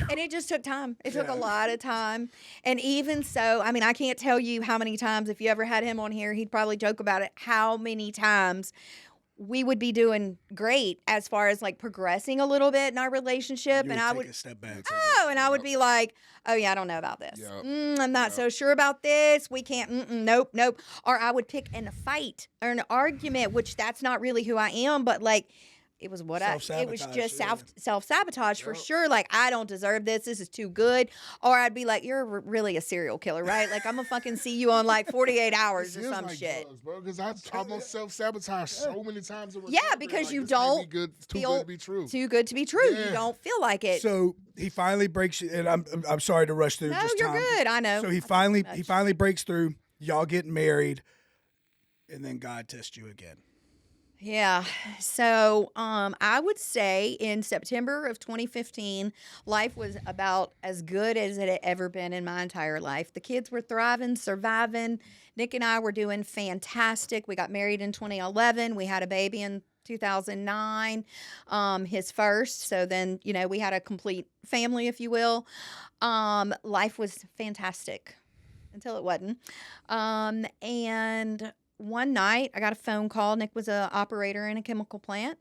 And it just took time. It took a lot of time. And even so, I mean, I can't tell you how many times, if you ever had him on here, he'd probably joke about it, how many times we would be doing great as far as like progressing a little bit in our relationship. You and would I take would a step back. and I would be like, oh yeah, I don't know about this. Yep. I'm not so sure about this. We can't, nope. Or I would pick in a fight or an argument, which that's not really who I am, but like, it was it was just self-sabotage for sure. Like, I don't deserve this. This is too good. Or I'd be like, you're really a serial killer, right? Like, I'm going to fucking see you on like 48 hours or some shit. Because I almost self-sabotage so many times. Yeah, because like, you don't too good to be true. Too good to be true. Yeah. You don't feel like it. So he finally breaks, and I'm sorry to rush through. No, just you're time. good. I know. So he finally breaks through. Y'all get married, and then God tests you again. Yeah. So I would say in September of 2015, life was about as good as it had ever been in my entire life. The kids were thriving, surviving. Nick and I were doing fantastic. We got married in 2011. We had a baby in 2009, his first. So then, we had a complete family, if you will. Life was fantastic until it wasn't. And one night I got a phone call. Nick was an operator in a chemical plant,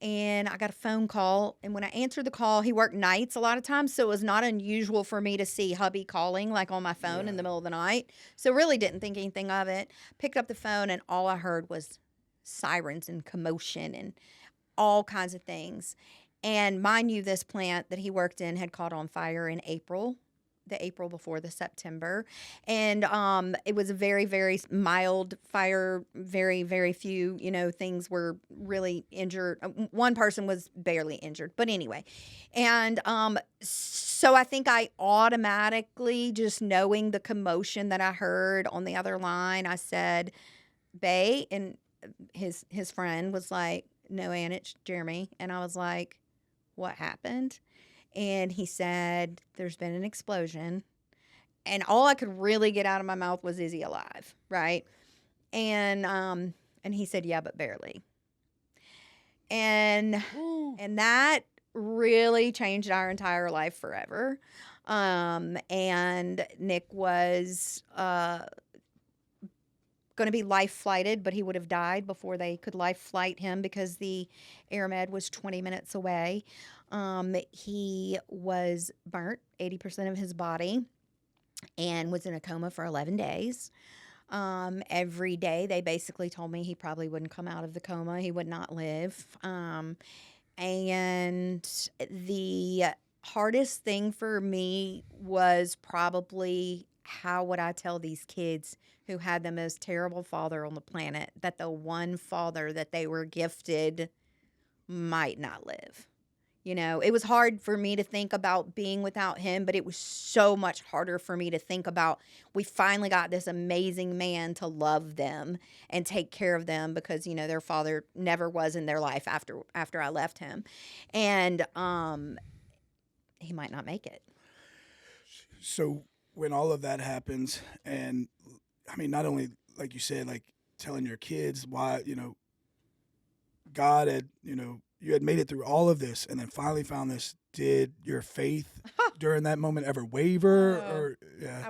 and I got a phone call. And when I answered the call, he worked nights a lot of times, so it was not unusual for me to see hubby calling like on my phone in the middle of the night. So really didn't think anything of it. Picked up the phone, and all I heard was sirens and commotion and all kinds of things. And mind you, this plant that he worked in had caught on fire in April the April before, the September. And it was a very, very mild fire. Very, very few, things were really injured. One person was barely injured. But anyway. And so I think I automatically, just knowing the commotion that I heard on the other line, I said, Bae, and his friend was like, no, Ann, it's Jeremy. And I was like, what happened? And he said, there's been an explosion. And all I could really get out of my mouth was, is he alive? Right? And he said, yeah, but barely. And that really changed our entire life forever. And Nick was going to be life flighted, but he would have died before they could life flight him because the air med was 20 minutes away. He was burnt 80% of his body and was in a coma for 11 days. Every day they basically told me he probably wouldn't come out of the coma. He would not live. And the hardest thing for me was probably, how would I tell these kids who had the most terrible father on the planet that the one father that they were gifted might not live? It was hard for me to think about being without him, but it was so much harder for me to think about, we finally got this amazing man to love them and take care of them because, their father never was in their life after I left him. And he might not make it. So when all of that happens, and I mean, not only, like you said, like telling your kids why, God had, you had made it through all of this and then finally found this. Did your faith during that moment ever waver? Or yeah. I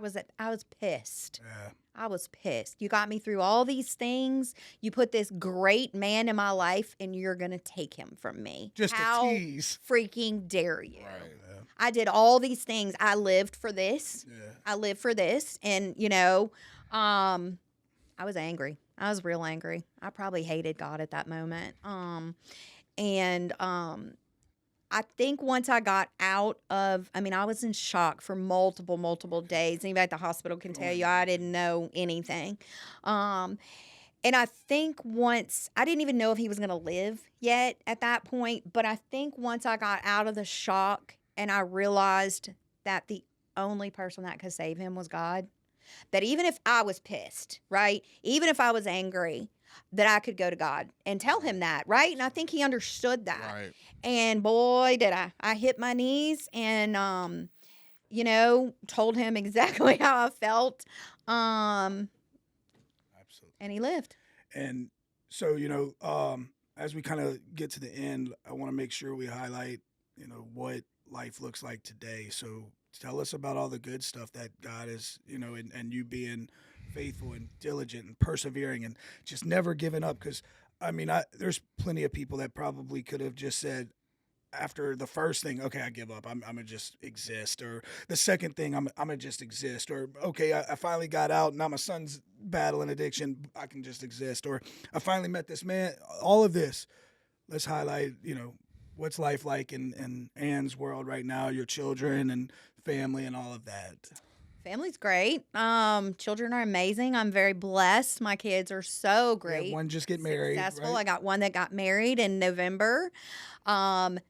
was pissed. Yeah. I was pissed. You got me through all these things. You put this great man in my life and you're going to take him from me. Just How a tease. freaking dare you? Right. Yeah. I did all these things. I lived for this. Yeah. I lived for this. And, I was angry. I was real angry. I probably hated God at that moment. I think once I got out of, I was in shock for multiple days. Anybody at the hospital can tell you I didn't know anything. And I think once, I didn't even know if he was going to live yet at that point, but I think once I got out of the shock and I realized that the only person that could save him was God, that even if I was pissed, right? Even if I was angry, that I could go to God and tell him that, right? And I think he understood that. Right. And boy, did I. I hit my knees and, told him exactly how I felt. Absolutely. And he lived. And so, as we kind of get to the end, I want to make sure we highlight, what life looks like today. So tell us about all the good stuff that God is, and you being faithful and diligent and persevering and just never giving up. Because, there's plenty of people that probably could have just said, after the first thing, okay, I give up. I'm going to just exist. Or the second thing, I'm going to just exist. Or, okay, I finally got out. Now my son's battling addiction. I can just exist. Or I finally met this man. All of this. Let's highlight, what's life like in Ann's world right now, your children and family and all of that. Family's great. Children are amazing. I'm very blessed. My kids are so great. Yeah, one just get married. Successful. Right? I got one that got married in November.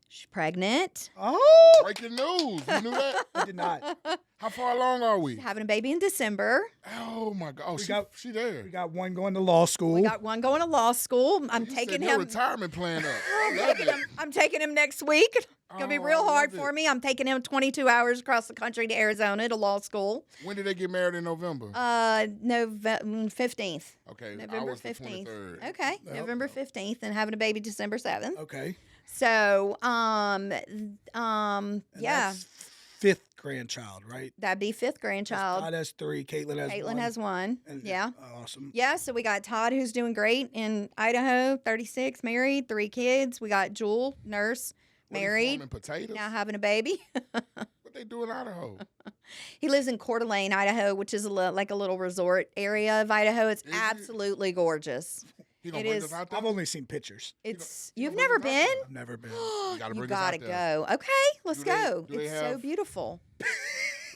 She's pregnant. Oh, Breaking news. You knew that? I did not. How far along are we? Having a baby in December. Oh, my God. Oh, she there. We got one going to law school. We got one going to law school. I'm You taking set your him. retirement plan up. I love it. I'm taking him next week. It's gonna be Oh, real I hard love for it. me. I'm taking him 22 hours across the country to Arizona to law school. When did they get married in November? November 15th. Uh, Okay, November I was the 15th. 23rd. Okay, Yep. November 15th, and having a baby December 7th. Okay. So, And yeah, that's fifth grandchild, right? that'd be fifth grandchild. Todd has 3. Caitlin has 1. Caitlin has one. And- Yeah. Awesome. Yeah, so we got Todd, who's doing great in Idaho, 36, married, 3 kids. We got Jewel, nurse, What, he married, farming potatoes? now having a baby. What they do in Idaho? He lives in Coeur d'Alene, Idaho, which is like a little resort area of Idaho. It's Is it? absolutely gorgeous. He gonna It bring is- us out there? I've only seen pictures. It's you you've know, never bring us out been? I've never been. gotta You bring us out gotta there. go. Okay, let's Do they- go. do they It's so have- beautiful.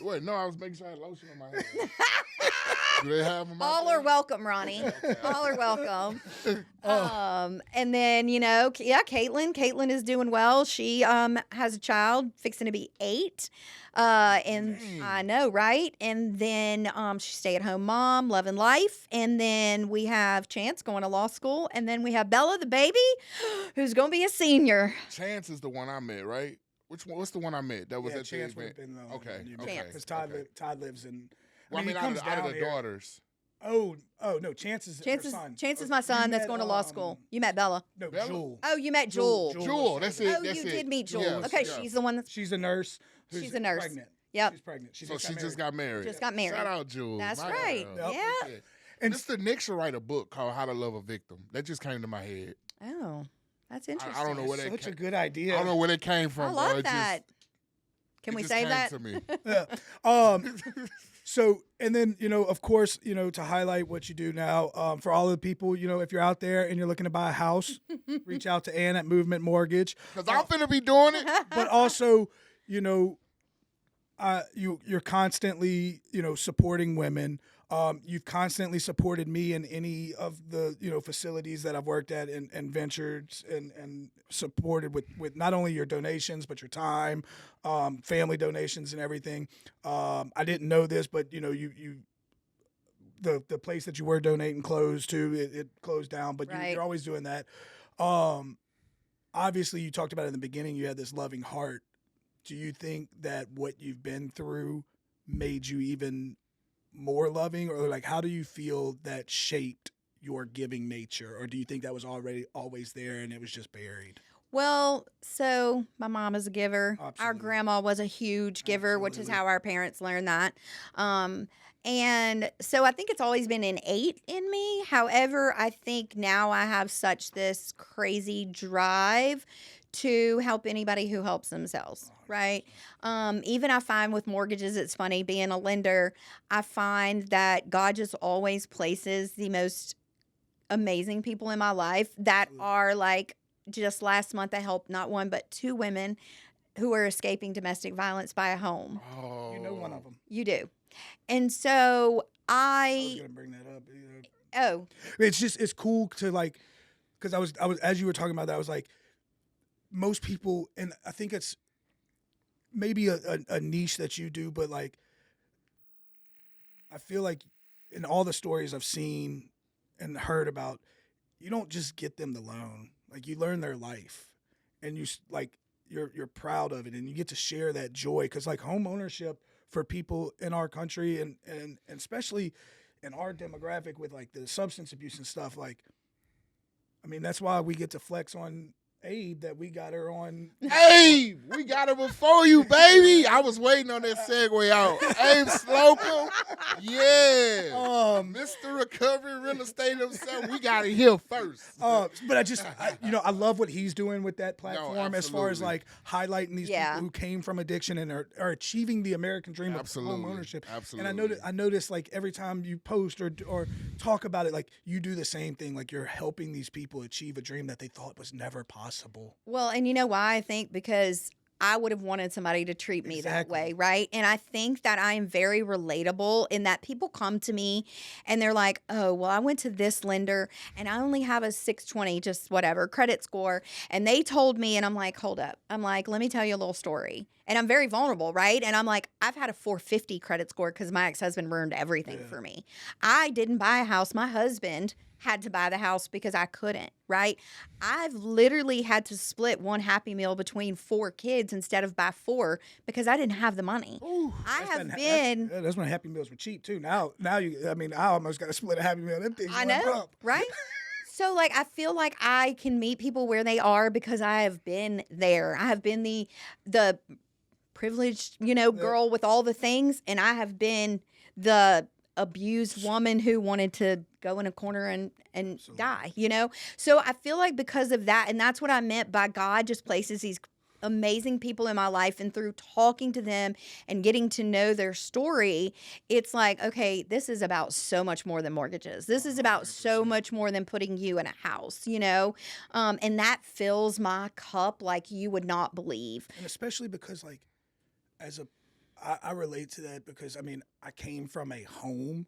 Wait, no, I was making sure I had lotion on my hands. Do they have them out All there? are welcome, Ronnie. All are welcome. Oh. And then, Caitlin is doing well. She has a child fixing to be 8. And Dang. I know, right? And then she's stay-at-home mom, loving life. And then we have Chance going to law school. And then we have Bella, the baby, who's going to be a senior. Chance is the one I met, right? Which one? What's the one I met? That was Yeah, at Chance the would have event. been the Okay, you okay. Chance. Because okay. Todd lives in. Well, I he mean, out comes of the down here. daughters. Oh no, Chance is her son. Chance is Or my you son that's met, going to law school. You met Bella. No, Bella? Jewel. Oh, you met Jewel. Jewel, that's it. Oh, That's you it. did meet Jewel. Yes, Okay, yes. she's the one that's She's a nurse. Who's She's a nurse. Pregnant. Yep. She's pregnant. She So just she got just married. got married. Just got married. Shout out, Jules. That's My right. girl. Yeah. Shit. And Mr. Nick should write a book called How to Love a Victim. That just came to my head. Oh, that's interesting. I don't know where that Such a came. good idea. I don't know where that came from. I bro. love It just- that. Can it we just save came that? to me. Yeah. So, and then, of course, to highlight what you do now, for all of the people, if you're out there and you're looking to buy a house, reach out to Ann at Movement Mortgage. Because I'm finna be doing it. But also, you're constantly, supporting women. You've constantly supported me in any of the, facilities that I've worked at and ventured and supported with not only your donations, but your time, family donations and everything. I didn't know this, but, the place that you were donating closed to, it closed down, but Right. you're always doing that. Obviously, you talked about it in the beginning, you had this loving heart. Do you think that what you've been through made you even more loving, or like how do you feel that shaped your giving nature, or do you think that was already always there and it was just buried? Well, so my mom is a giver. Our Absolutely. grandma was a huge giver, which is Absolutely. how our parents learned that. And so I think it's always been innate in me. However, I think now I have such this crazy drive to help anybody who helps themselves, right? Even I find with mortgages, it's funny, being a lender, I find that God just always places the most amazing people in my life that are like, just last month I helped not one, but 2 women who were escaping domestic violence by a home. Oh. You know one of them. You do. And so I was I, gonna bring that up. oh, It's cool to like, because I was as you were talking about that, I was like, most people, and I think it's maybe a niche that you do, but like, I feel like in all the stories I've seen and heard about, you don't just get them the loan. Like, you learn their life, and you're proud of it, and you get to share that joy. Because like home ownership for people in our country and especially in our demographic with like the substance abuse and stuff, like, I mean, that's why we get to flex on Abe that we got her on. Hey, we got her before you, baby. I was waiting on that segue out. Abe Slocum. Yeah. Mr. Recovery Real Estate himself. We got it here first. But I love what he's doing with that platform as far as absolutely. like highlighting these Yeah. people who came from addiction and are achieving the American dream of Absolutely. home ownership. Absolutely. And I notice like every time you post or talk about it, like you do the same thing. Like you're helping these people achieve a dream that they thought was never possible. well, and you know why I think? Because I would have wanted somebody to treat me that Exactly. way, right? And I think that I am very relatable in that people come to me and they're like, oh, well, I went to this lender and I only have a 620, just whatever, credit score. And they told me, and I'm like, hold up. I'm like, let me tell you a little story. And I'm very vulnerable, right? And I'm like, I've had a 450 credit score because my ex-husband ruined everything for me. I didn't buy a house. My husband had to buy the house because I couldn't, right? I've literally had to split one Happy Meal between 4 kids instead of by 4 because I didn't have the money. I have been, That's when Happy Meals were cheap too. Now I almost got to split a Happy Meal. Them things I went know, up. right? So like I feel like I can meet people where they are because I have been there. I have been the privileged, girl with all the things, and I have been the abused woman who wanted to go in a corner and die, So I feel like because of that, and that's what I meant by God just places these amazing people in my life, and through talking to them and getting to know their story, it's like, okay, this is about so much more than mortgages. This is about so much more than putting you in a house, and that fills my cup like you would not believe. And especially because like as a I relate to that because, I mean, I came from a home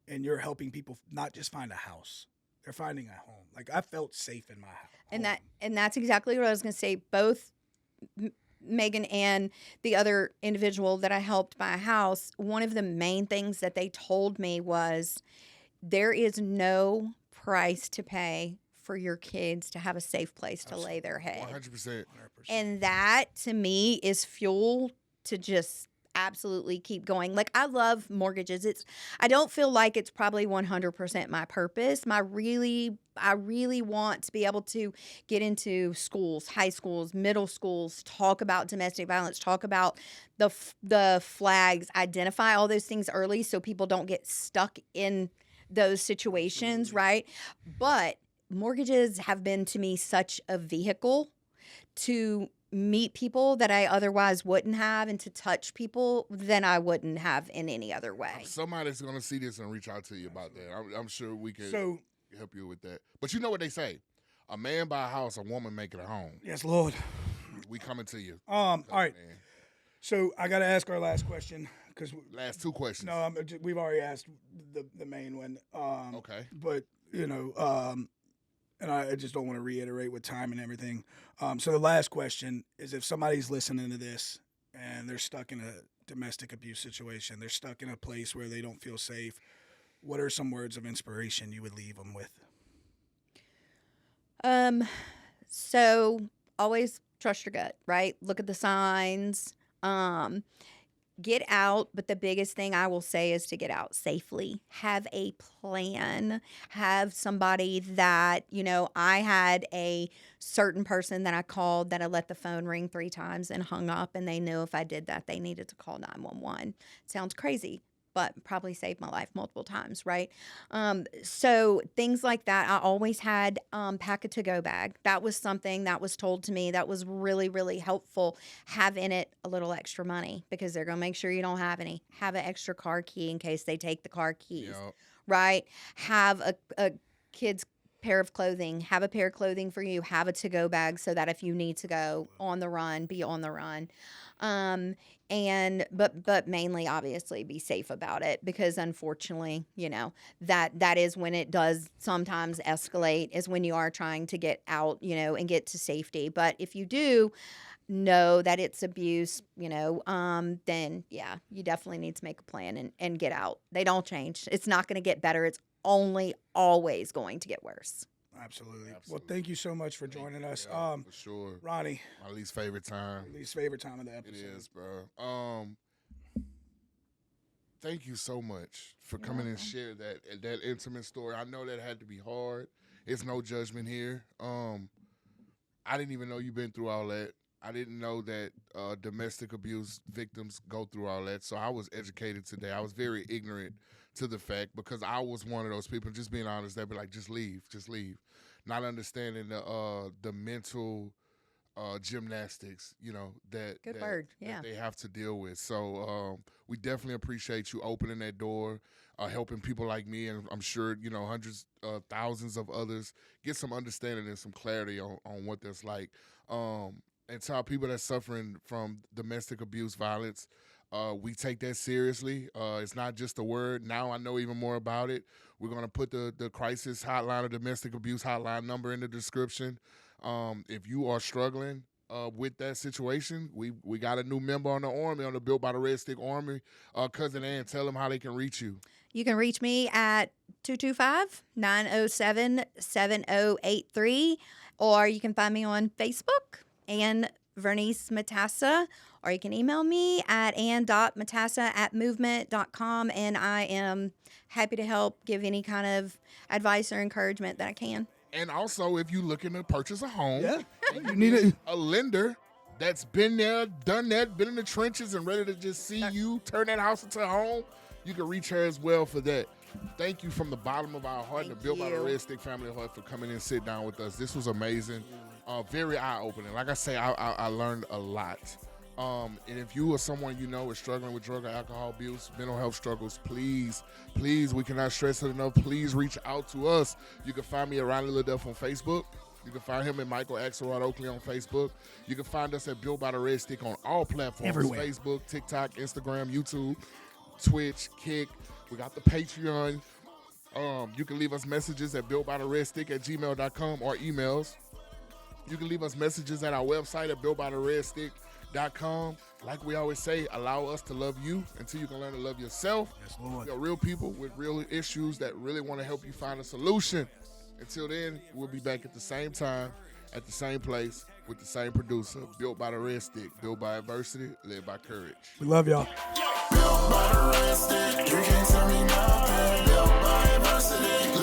and you're helping people not just find a house. They're finding a home. Like, I felt safe in my house. And that's exactly what I was going to say. Both Megan and the other individual that I helped buy a house, one of the main things that they told me was there is no price to pay for your kids to have a safe place to lay their head. 100%. And that to me is fuel to just absolutely keep going. Like, I love mortgages. I don't feel like it's probably 100% my purpose. I really want to be able to get into schools, high schools, middle schools, talk about domestic violence, talk about the flags, identify all those things early so people don't get stuck in those situations, right? But mortgages have been to me such a vehicle to meet people that I otherwise wouldn't have and to touch people than I wouldn't have in any other way. Somebody's going to see this and reach out to you about that. I'm sure we can help you with that. But you know what they say? A man buy a house, a woman make it a home. Yes, Lord. We coming to you. All right. Man. So I got to ask our last question. Last two questions. No, we've already asked the main one. Okay. But, and I just don't want to reiterate with time and everything. So the last question is, if somebody's listening to this and they're stuck in a domestic abuse situation, they're stuck in a place where they don't feel safe, what are some words of inspiration you would leave them with? So always trust your gut, right? Look at the signs. Get out, but the biggest thing I will say is to get out safely. Have a plan. Have somebody that, I had a certain person that I called that I let the phone ring 3 times and hung up, and they knew if I did that, they needed to call 911. Sounds crazy, but probably saved my life multiple times, right? So things like that. I always had pack a to-go bag. That was something that was told to me that was really, really helpful. Have in it a little extra money because they're going to make sure you don't have any. Have an extra car key in case they take the car keys, right? Have a kid's pair of clothing. Have a pair of clothing for you. Have a to-go bag so that if you need to go on the run, be on the run. But mainly obviously be safe about it because unfortunately, that is when it does sometimes escalate, is when you are trying to get out, and get to safety. But if you do know that it's abuse, then yeah, you definitely need to make a plan and get out. They don't change. It's not going to get better. It's only always going to get worse. Absolutely. Well, thank you so much for joining us. For sure. Ronnie. My least favorite time. Least favorite time of the episode. It is, bro. Thank you so much for coming and share that intimate story. I know that had to be hard. It's no judgment here. I didn't even know you've been through all that. I didn't know that domestic abuse victims go through all that. So I was educated today. I was very ignorant to the fact because I was one of those people, just being honest, they'd be like, just leave. Not understanding the mental gymnastics, that they have to deal with. So we definitely appreciate you opening that door, helping people like me, and I'm sure, hundreds, thousands of others get some understanding and some clarity on what that's like. And to our people that's suffering from domestic abuse violence, we take that seriously. It's not just a word. Now I know even more about it. We're going to put the crisis hotline or domestic abuse hotline number in the description. If you are struggling with that situation, we got a new member on the Army, on the Built by the Red Stick Army. Cousin Ann, tell them how they can reach you. You can reach me at 225-907-7083, or you can find me on Facebook, Ann Vernice Matassa, or you can email me at ann.matassa@movement.com, and I am happy to help give any kind of advice or encouragement that I can. And also, if you're looking to purchase a home, you need a lender that's been there, done that, been in the trenches and ready to just see you turn that house into a home, you can reach her as well for that. Thank you from the bottom of our heart, and the Built by the Red Stick family heart, for coming in and sit down with us. This was amazing. Very eye-opening. Like I say, I learned a lot. And if you or someone is struggling with drug or alcohol abuse, mental health struggles, please, we cannot stress it enough, please reach out to us. You can find me at Ronnie LeDuff on Facebook. You can find him at Michael Axelrod Oakley on Facebook. You can find us at Built by the Red Stick on all platforms. Everywhere. Facebook, TikTok, Instagram, YouTube, Twitch, Kick. We got the Patreon. You can leave us messages at builtbytheredstick@gmail.com or emails. You can leave us messages at our website at builtbytheredstick.com. Like we always say, allow us to love you until you can learn to love yourself. Yes, Lord. We are real people with real issues that really want to help you find a solution. Until then, we'll be back at the same time, at the same place, with the same producer. Built by the Red Stick. Built by adversity, led by courage. We love y'all. Built by the Red Stick, you can't tell me nothing. Built by adversity.